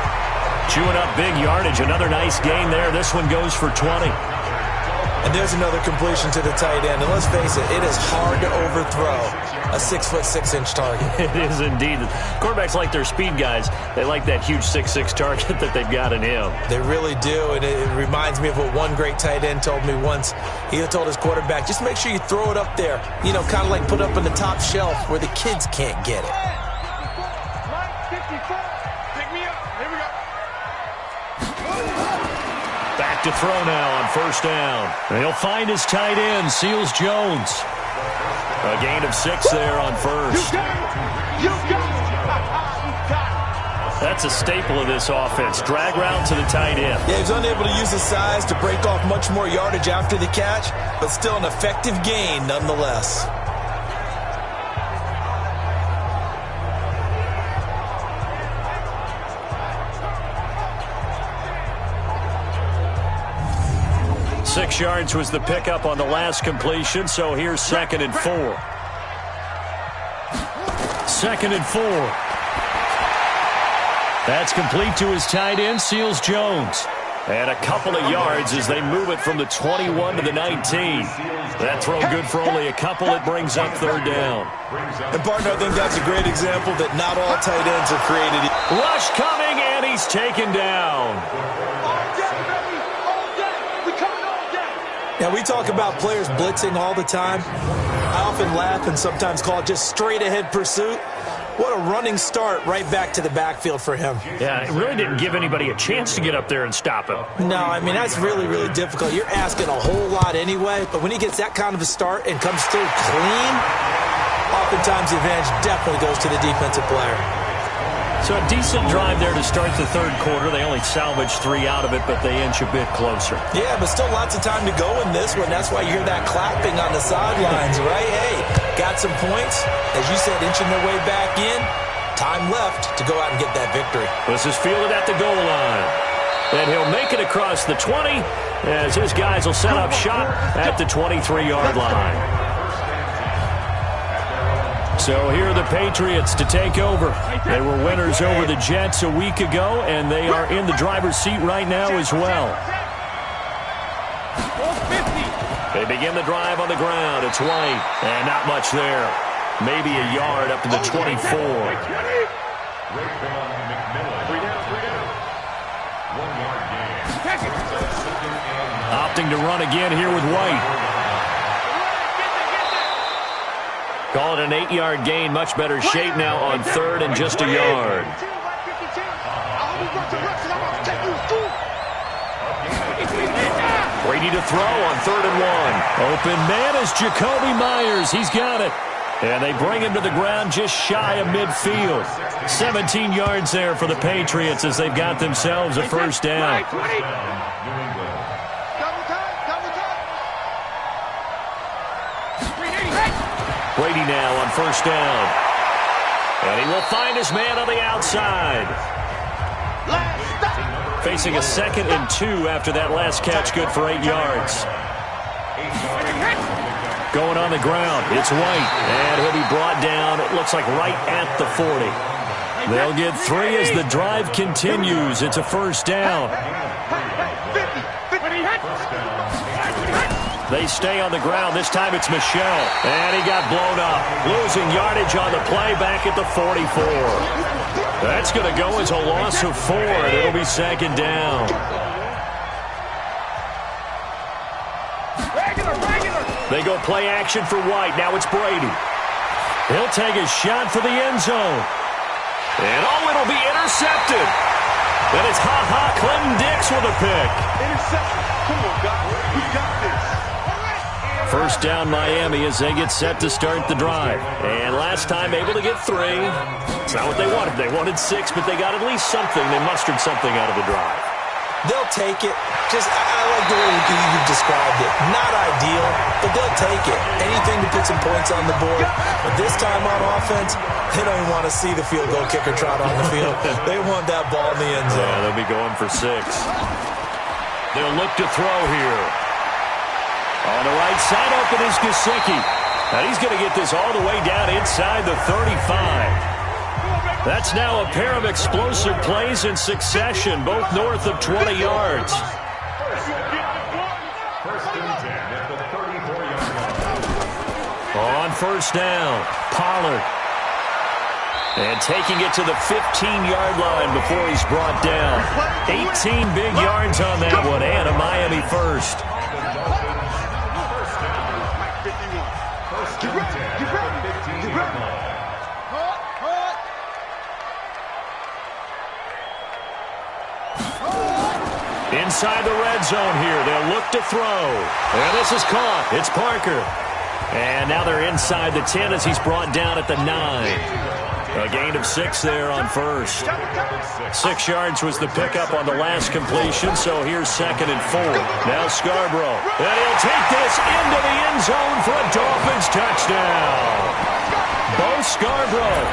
Chewing up big yardage. Another nice gain there. This one goes for 20. And there's another completion to the tight end. And let's face it, it is hard to overthrow a 6'6" target. It is indeed. Quarterbacks like their speed guys. They like that huge 6'6" target that they've got in him. They really do, and it reminds me of what one great tight end told me once. He told his quarterback, just make sure you throw it up there. You know, kind of like put up on the top shelf where the kids can't get it. Back to throw now on first down. And he'll find his tight end, Seals Jones. A gain of 6 there on first. That's a staple of this offense. Drag route to the tight end. Yeah, he's unable to use his size to break off much more yardage after the catch, but still an effective gain nonetheless. Six yards was the pickup on the last completion, so here's 2nd and 4. 2nd and 4. That's complete to his tight end, Seals Jones. And a couple of yards as they move it from the 21 to the 19. That throw good for only a couple. It brings up 3rd down. And, partner, I think that's a great example that not all tight ends are created. Rush coming, and he's taken down. Now, we talk about players blitzing all the time. I often laugh and sometimes call it just straight-ahead pursuit. What a running start right back to the backfield for him. Yeah, it really didn't give anybody a chance to get up there and stop him. No, I mean, that's really, really difficult. You're asking a whole lot anyway, but when he gets that kind of a start and comes through clean, oftentimes the advantage definitely goes to the defensive player. So a decent drive there to start the 3rd quarter. They only salvaged 3 out of it, but they inch a bit closer. Yeah, but still lots of time to go in this one. That's why you hear that clapping on the sidelines, right? Hey, got some points. As you said, inching their way back in. Time left to go out and get that victory. This is fielded at the goal line. And he'll make it across the 20 as his guys will set up shop at the 23-yard line. So here are the Patriots to take over. They were winners over the Jets a week ago, and they are in the driver's seat right now as well. They begin the drive on the ground. It's White, and not much there. Maybe a yard up to the 24. opting to run again here with White. Call it an 8-yard gain. Much better shape now on third and just a yard. Brady to throw on 3rd and 1. Open man is Jacoby Myers. He's got it. And they bring him to the ground just shy of midfield. 17 yards there for the Patriots as they've got themselves a first down. Brady now on first down. And he will find his man on the outside. Facing a 2nd and 2 after that last catch, good for 8 yards. Going on the ground, it's White, and he'll be brought down, it looks like right at the 40. They'll get 3 as the drive continues. It's a first down. They stay on the ground. This time it's Michel, and he got blown up. Losing yardage on the play back at the 44. That's going to go as a loss of 4, and it'll be 2nd down. They go play action for White. Now it's Brady. He'll take a shot for the end zone. And, oh, it'll be intercepted. And it's Clinton Dix with a pick. Interception. Come on, guys. We got this. First down Miami as they get set to start the drive. And last time able to get 3. It's not what they wanted. They wanted 6, but they got at least something. They mustered something out of the drive. They'll take it. I like the way you described it. Not ideal, but they'll take it. Anything to put some points on the board. But this time on offense, they don't even want to see the field goal kicker trot on the field. They want that ball in the end zone. Yeah, they'll be going for 6. They'll look to throw here. On the right side, open is Gesicki. And he's going to get this all the way down inside the 35. That's now a pair of explosive plays in succession, both north of 20 yards. On first down, Pollard. And taking it to the 15-yard line before he's brought down. 18 big yards on that one, and a Miami first. Inside the red zone here. They'll look to throw. And this is caught. It's Parker. And now they're inside the 10 as he's brought down at the 9. A gain of 6 there on first. 6 yards was the pickup on the last completion, so here's 2nd and 4. Now Scarborough. And he'll take this into the end zone for a Dolphins touchdown. Bo Scarborough,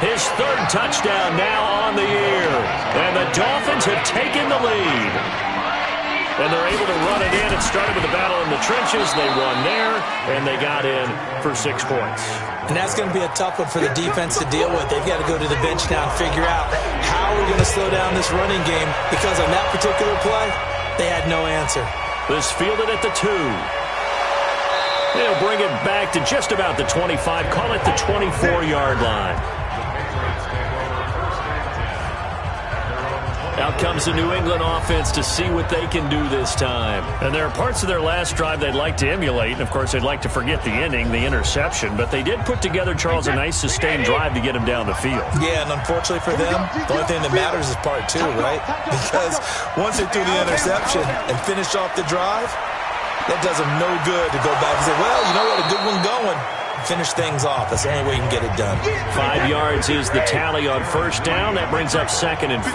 his 3rd touchdown now on the year. And the Dolphins have taken the lead. And they're able to run it in. It started with a battle in the trenches. They won there, and they got in for 6 points. And that's going to be a tough one for the defense to deal with. They've got to go to the bench now and figure out how we're going to slow down this running game, because on that particular play, they had no answer. This fielded at the 2. They'll bring it back to just about the 25. Call it the 24-yard line. Out comes the New England offense to see what they can do this time. And there are parts of their last drive they'd like to emulate. And, of course, they'd like to forget the ending, the interception. But they did put together, Charles, a nice sustained drive to get him down the field. Yeah, and unfortunately for them, the only thing that matters is part 2, right? Because once they threw the interception and finished off the drive, that does them no good to go back and say, well, you know what, a good one going. Finish things off. That's the only way you can get it done. 5 yards is the tally on first down. That brings up 2nd and 5.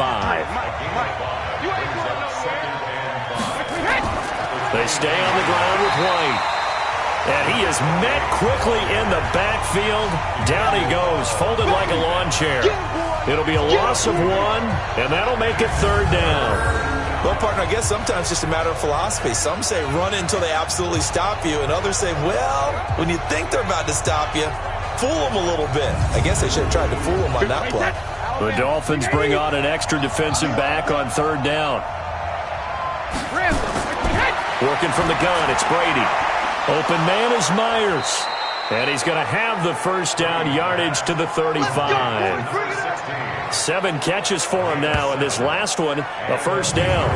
They stay on the ground with White. And he is met quickly in the backfield. Down he goes, folded like a lawn chair. It'll be a loss of 1, and that'll make it 3rd down. Well, partner, I guess sometimes it's just a matter of philosophy. Some say run until they absolutely stop you, and others say, well, when you think they're about to stop you, fool them a little bit. I guess they should have tried to fool them on that play. The Dolphins bring on an extra defensive back on 3rd down. Working from the gun, it's Brady. Open man is Myers. And he's going to have the first down, yardage to the 35. 7 catches for him now, and this last one, a first down.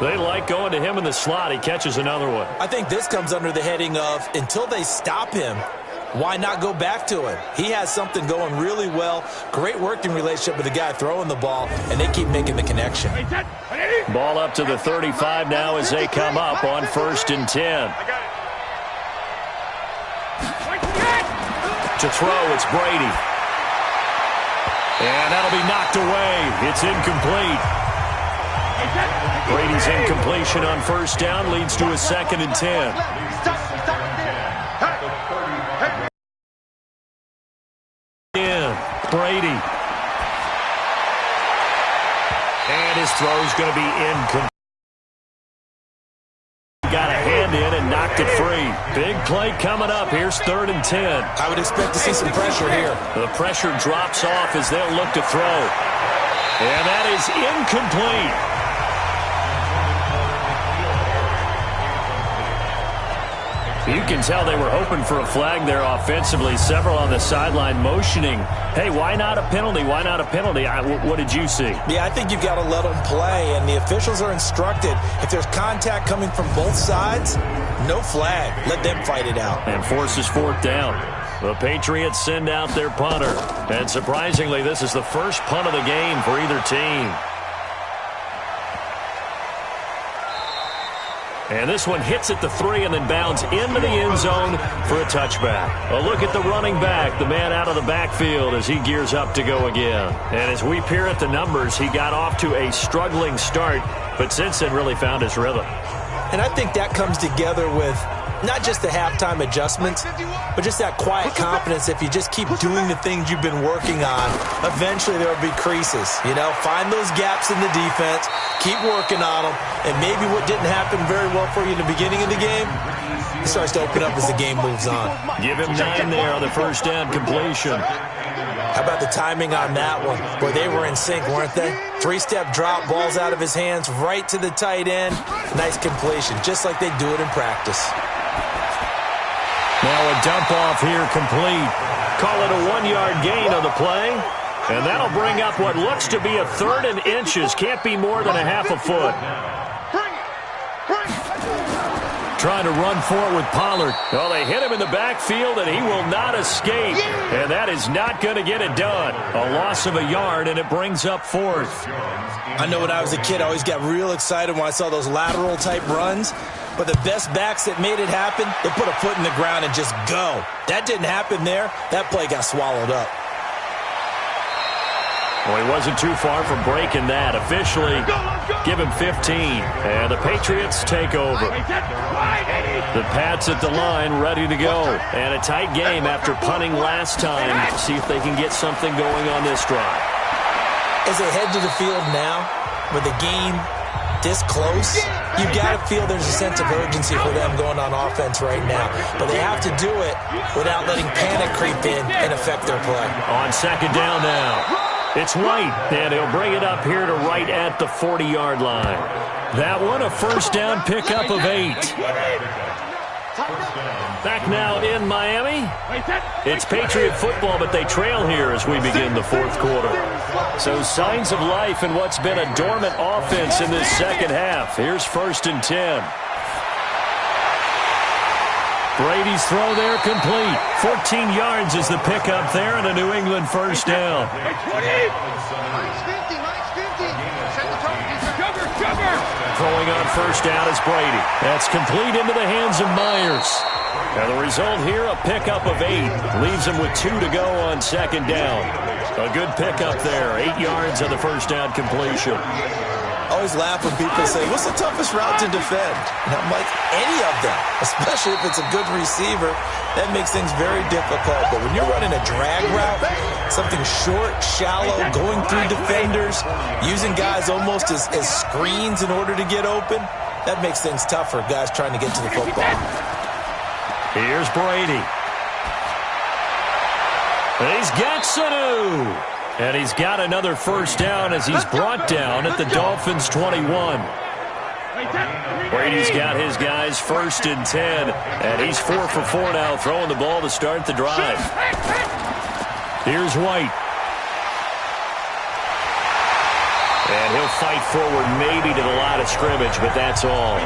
They like going to him in the slot. He catches another one. I think this comes under the heading of until they stop him, why not go back to him? He has something going really well. Great working relationship with the guy throwing the ball, and they keep making the connection. Ball up to the 35 now as they come up on 1st and 10. To throw, it's Brady. And that'll be knocked away. It's incomplete. Brady's incompletion on 1st down leads to a 2nd and 10. Brady. And his throw's going to be incomplete. Got a hand in and knocked it free. Big play coming up. Here's 3rd and 10. I would expect to see some pressure here. The pressure drops off as they'll look to throw. And that is incomplete. You can tell they were hoping for a flag there offensively. Several on the sideline motioning, hey, why not a penalty? Why not a penalty? What did you see? Yeah, I think you've got to let them play, and the officials are instructed, if there's contact coming from both sides, no flag. Let them fight it out. And forces 4th down. The Patriots send out their punter. And surprisingly, this is the first punt of the game for either team. And this one hits at the 3 and then bounds into the end zone for a touchback. A look at the running back, the man out of the backfield as he gears up to go again. And as we peer at the numbers, he got off to a struggling start, but since then really found his rhythm. And I think that comes together with not just the halftime adjustments, but just that quiet confidence. If you just keep doing the things you've been working on, eventually there will be creases. You know, find those gaps in the defense, keep working on them, and maybe what didn't happen very well for you in the beginning of the game, it starts to open up as the game moves on. Give him 9 there on the 1st down completion. How about the timing on that one? Boy, they were in sync, weren't they? 3-step drop, balls out of his hands, right to the tight end. Nice completion, just like they do it in practice. Now a dump off here complete. Call it a 1-yard gain on the play. And that'll bring up what looks to be a 3rd and inches. Can't be more than a half a foot. Trying to run for it with Pollard. Well, they hit him in the backfield, and he will not escape. And that is not going to get it done. A loss of a yard, and it brings up 4th. I know when I was a kid, I always got real excited when I saw those lateral-type runs. But the best backs that made it happen, they put a foot in the ground and just go. That didn't happen there. That play got swallowed up. Well, he wasn't too far from breaking that. Officially, give him 15. And the Patriots take over. The Pats at the line, ready to go. And a tight game after punting last time. See if they can get something going on this drive. As they head to the field now, with the game this close, you've got to feel there's a sense of urgency for them going on offense right now. But they have to do it without letting panic creep in and affect their play. On 2nd down now. It's White, and he'll bring it up here to right at the 40-yard line. That one, a 1st down pickup of 8. Back now in Miami. It's Patriot football, but they trail here as we begin the 4th quarter. So signs of life in what's been a dormant offense in this second half. Here's 1st and 10. Brady's throw there complete. 14 yards is the pickup there and a New England 1st down. Throwing on 1st down is Brady. That's complete into the hands of Myers. And the result here, a pickup of 8. Leaves him with 2 to go on 2nd down. A good pickup there. 8 yards on the 1st down completion. I always laugh when people say, what's the toughest route to defend? And I'm like, any of them, especially if it's a good receiver. That makes things very difficult. But when you're running a drag route, something short, shallow, going through defenders, using guys almost as screens in order to get open, that makes things tough for guys trying to get to the football. Here's Brady. And he's got Sanu. And he's got another 1st down as he's brought down at the Dolphins' 21. Brady's got his guys 1st and 10. And he's 4 for 4 now, throwing the ball to start the drive. Here's White. And he'll fight forward maybe to the line of scrimmage, but that's all.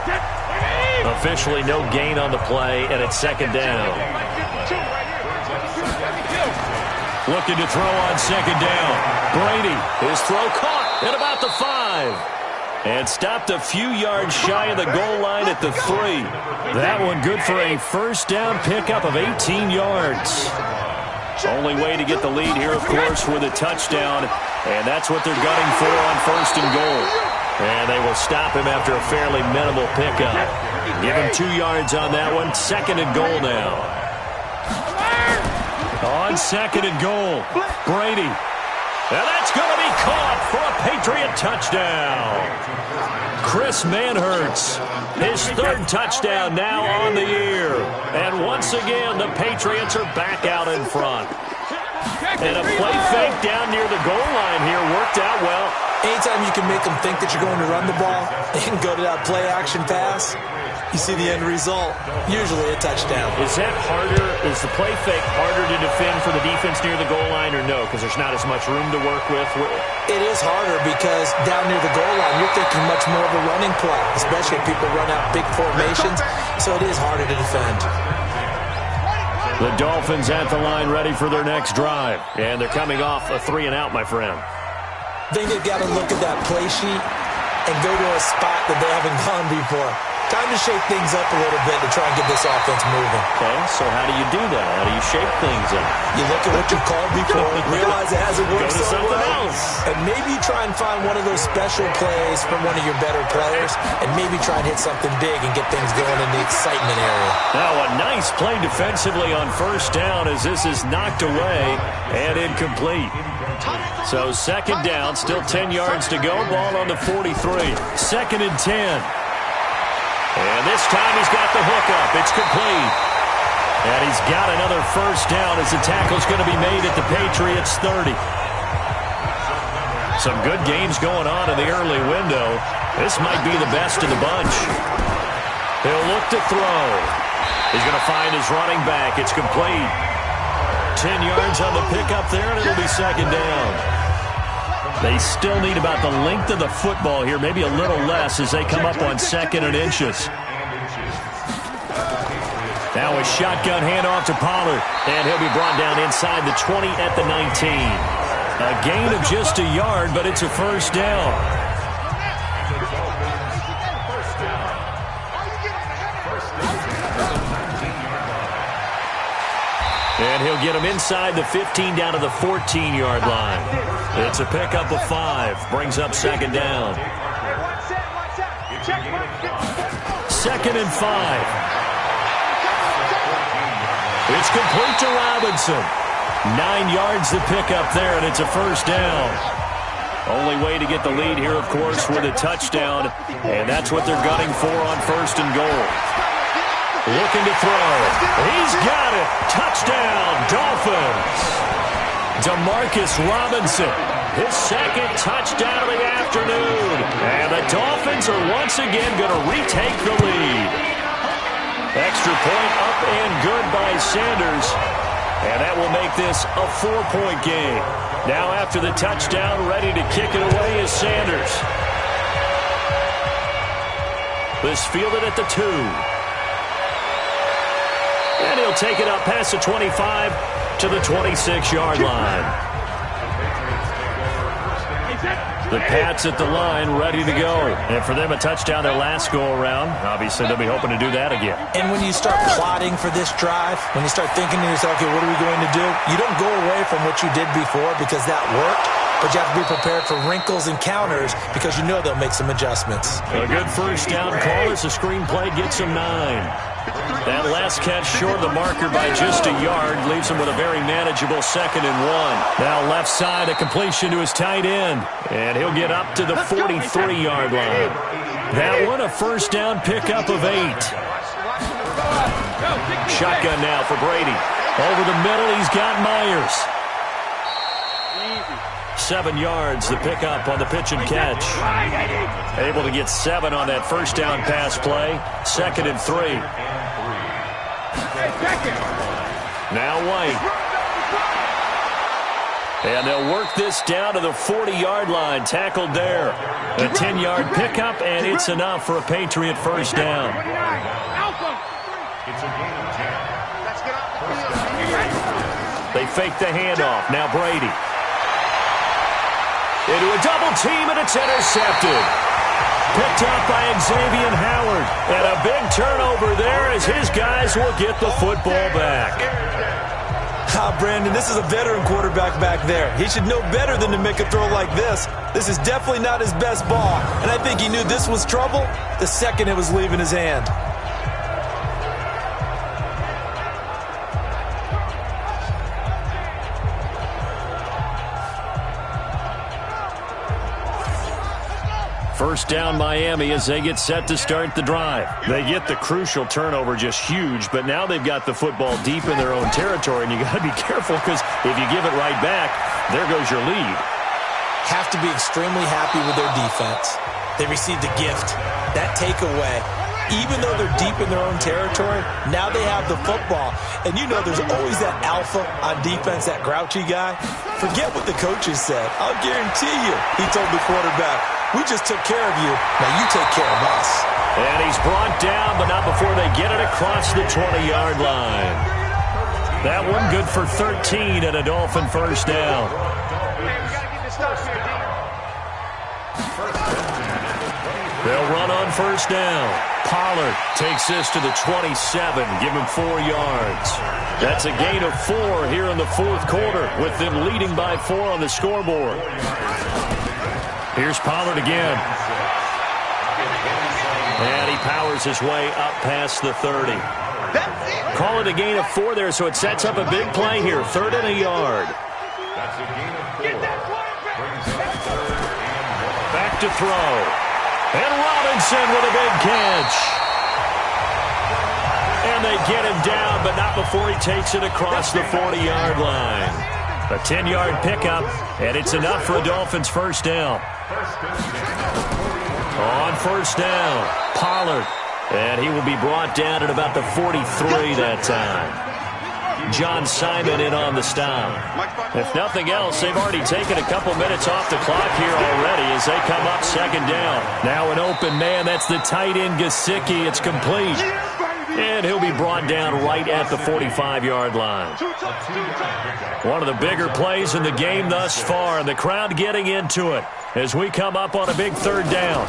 Officially no gain on the play, and it's second down. Looking to throw on second down. Brady, his throw caught at about the 5. And stopped a few yards shy of the goal line at the 3. That one good for a first down pickup of 18 yards. Only way to get the lead here, of course, with a touchdown. And that's what they're gunning for on first and goal. And they will stop him after a fairly minimal pickup. Give him 2 yards on that one. Second and goal now. On second and goal, Brady. And that's going to be caught for a Patriot touchdown. Chris Mann23's, his 3rd touchdown now on the year. And once again, the Patriots are back out in front. And a play fake down near the goal line here worked out well. Anytime you can make them think that you're going to run the ball and go to that play-action pass, you see the end result, usually a touchdown. Is that harder? Is the play fake harder to defend for the defense near the goal line or no? Because there's not as much room to work with? It is harder because down near the goal line, you're thinking much more of a running play, especially if people run out big formations, so it is harder to defend. The Dolphins at the line ready for their next drive. And they're coming off a 3-and-out, my friend. I think they've got to look at that play sheet and go to a spot that they haven't gone before. Time to shake things up a little bit to try and get this offense moving. Okay, so how do you do that? How do you shake things up? You look at what you've called before, realize it hasn't worked so well, and maybe try and find one of those special plays from one of your better players, and maybe try and hit something big and get things going in the excitement area. Now a nice play defensively on first down as this is knocked away and incomplete. So second down, still 10 yards to go, ball on the 43. Second and 10. And this time he's got the hook up. It's complete. And he's got another first down as the tackle's going to be made at the Patriots' 30. Some good games going on in the early window. This might be the best of the bunch. He'll look to throw. He's going to find his running back. It's complete. 10 yards on the pickup there, and it'll be second down. They still need about the length of the football here, maybe a little less as they come up on second and inches. Now a shotgun handoff to Pollard, and he'll be brought down inside the 20 at the 19. A gain of just a yard, but it's a first down. And he'll get him inside the 15 down to the 14-yard line. It's a pickup of 5. Brings up second down. Second and 5. It's complete to Robinson. 9 yards to pick up there, and it's a first down. Only way to get the lead here, of course, with a touchdown. And that's what they're gunning for on first and goal. Looking to throw. He's got it. Touchdown, Dolphins. Demarcus Robinson, his second touchdown of the afternoon. And the Dolphins are once again going to retake the lead. Extra point up and good by Sanders. And that will make this a 4-point game. Now after the touchdown, ready to kick it away is Sanders. This fielded at the 2. And he'll take it up past the 25 to the 26-yard line. The Pats at the line, ready to go. And for them, a touchdown their last go-around. Obviously, they'll be hoping to do that again. And when you start plotting for this drive, when you start thinking to yourself, okay, what are we going to do? You don't go away from what you did before because that worked. But you have to be prepared for wrinkles and counters because you know they'll make some adjustments. A good first down call as the screenplay gets him 9. That last catch short of the marker by just a yard leaves him with a very manageable second and 1. Now left side, a completion to his tight end. And he'll get up to the 43-yard line. That one, a first down pickup of 8. Shotgun now for Brady. Over the middle, he's got Myers. 7 yards, the pickup on the pitch and catch. Able to get 7 on that first down pass play. Second and 3. Now White. And they'll work this down to the 40-yard line, tackled there. A 10-yard pickup, and it's enough for a Patriot first down. They fake the handoff. Now Brady. Into a double team, and it's intercepted. Picked up by Xavier Howard. And a big turnover there as his guys will get the football back. Brandon, this is a veteran quarterback back there. He should know better than to make a throw like this. This is definitely not his best ball. And I think he knew this was trouble the second it was leaving his hand. First down Miami as they get set to start the drive. They get the crucial turnover, just huge, but now they've got the football deep in their own territory, and you got to be careful because if you give it right back, there goes your lead. Have to be extremely happy with their defense. They received a gift. That takeaway, even though they're deep in their own territory, now they have the football. And you know there's always that alpha on defense, that grouchy guy. Forget what the coaches said. I'll guarantee you, he told the quarterback, we just took care of you. Now you take care of us. And he's brought down, but not before they get it across the 20-yard line. That one good for 13 and a Dolphin first down. They'll run on first down. Pollard takes this to the 27, give him 4 yards. That's a gain of 4 here in the fourth quarter, with them leading by 4 on the scoreboard. Here's Pollard again. And he powers his way up past the 30. Call it a gain of 4 there, so it sets up a big play here. 3rd and a yard. Back to throw. And Robinson with a big catch. And they get him down, but not before he takes it across the 40-yard line. A 10-yard pickup, and it's enough for a Dolphins first down. On first down, Pollard. And he will be brought down at about the 43 that time. John Simon in on the stop. If nothing else, they've already taken a couple minutes off the clock here already as they come up second down. Now an open man, that's the tight end Gesicki. It's complete. And he'll be brought down right at the 45-yard line. One of the bigger plays in the game thus far, and the crowd getting into it as we come up on a big 3rd down.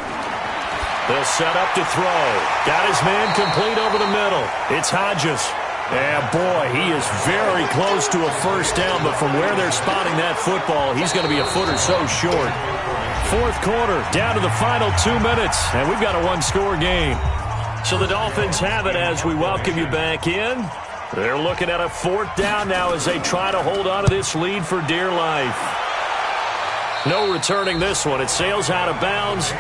They'll set up to throw. Got his man complete over the middle. It's Hodges. Yeah, boy, he is very close to a first down, but from where they're spotting that football, he's going to be a foot or so short. Fourth quarter, down to the final 2 minutes, and we've got a one-score game. So the Dolphins have it as we welcome you back in. They're looking at a 4th down now as they try to hold on to this lead for dear life. No returning this one. It sails out of bounds,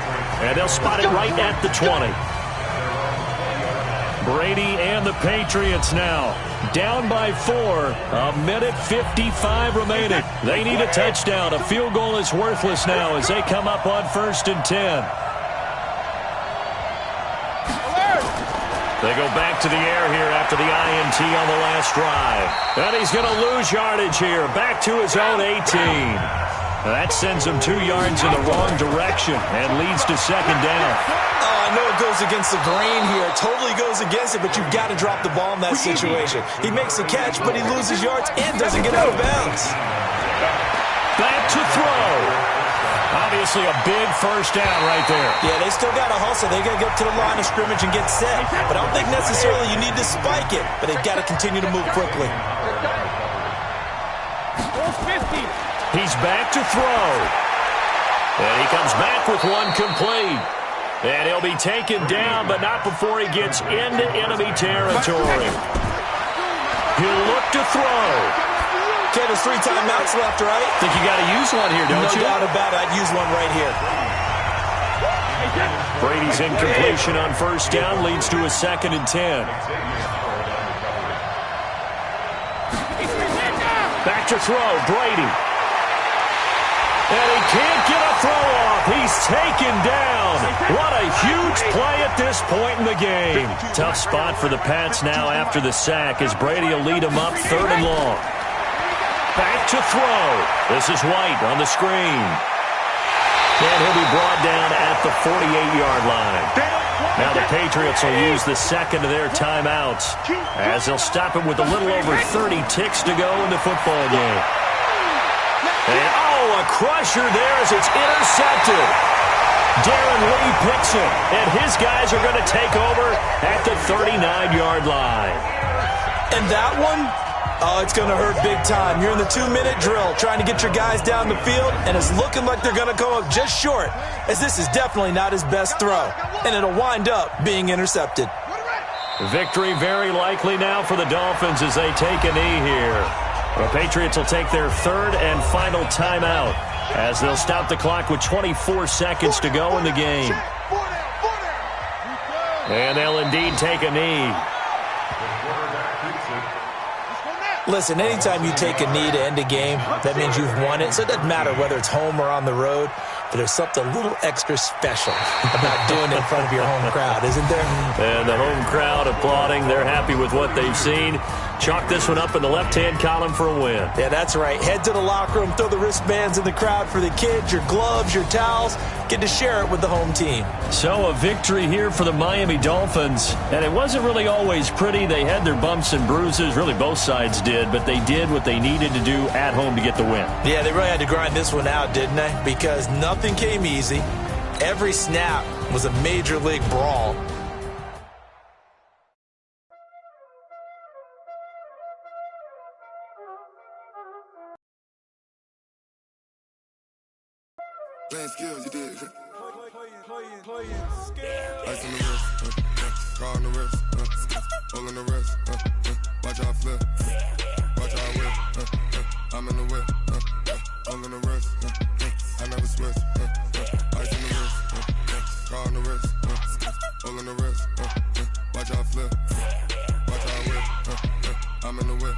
and they'll spot it right at the 20. Brady and the Patriots now down by 4. A minute 55 remaining. They need a touchdown. A field goal is worthless now as they come up on 1st and 10. They go back to the air here after the INT on the last drive. And he's going to lose yardage here. Back to his own 18. That sends him 2 yards in the wrong direction and leads to second down. Oh, I know it goes against the grain here. It totally goes against it, but you've got to drop the ball in that situation. He makes a catch, but he loses yards and doesn't get out of bounds. Back to throw. Obviously a big first down right there. Yeah, they still got to hustle. They got to get to the line of scrimmage and get set. But I don't think necessarily you need to spike it, but they've got to continue to move quickly. He's back to throw. And he comes back with one complete. And he'll be taken down, but not before he gets into enemy territory. He'll look to throw. Okay, there's 3 timeouts left, right? Think you got to use one here, don't you? No doubt about it. I'd use one right here. Brady's incompletion on first down leads to a 2nd and 10. Back to throw, Brady. And he can't get a throw off. He's taken down. What a huge play at this point in the game. Tough spot for the Pats now after the sack as Brady will lead them up 3rd and long. Back to throw. This is White on the screen. And he'll be brought down at the 48-yard line. Now the Patriots will use the second of their timeouts as they'll stop him with a little over 30 ticks to go in the football game. And, a crusher there as it's intercepted. Darren Lee picks it, and his guys are going to take over at the 39-yard line. And that one, it's going to hurt big time. You're in the 2-minute drill trying to get your guys down the field, and it's looking like they're going to come up just short, as this is definitely not his best throw, and it'll wind up being intercepted. Victory very likely now for the Dolphins as they take a knee here. The Patriots will take their third and final timeout as they'll stop the clock with 24 seconds to go in the game. And they'll indeed take a knee. Listen, anytime you take a knee to end a game, that means you've won it. So it doesn't matter whether it's home or on the road, but there's something a little extra special about doing it in front of your home crowd, isn't there? And the home crowd applauding. They're happy with what they've seen. Chalk this one up in the left-hand column for a win. Yeah, that's right. Head to the locker room, throw the wristbands in the crowd for the kids, your gloves, your towels. Get to share it with the home team. So a victory here for the Miami Dolphins. And it wasn't really always pretty. They had their bumps and bruises. Really, both sides did. But they did what they needed to do at home to get the win. Yeah, they really had to grind this one out, didn't they? Because nothing came easy. Every snap was a major league brawl. Playing skills, you did. Ice on the wrist, car on the wrist, hole in the wrist, watch how I flip, watch how I whip, I'm in the whip, hole in the wrist, I never switch, ice on the wrist, car on the wrist, hole in the wrist, watch how I flip, watch how I whip, I'm in the whip.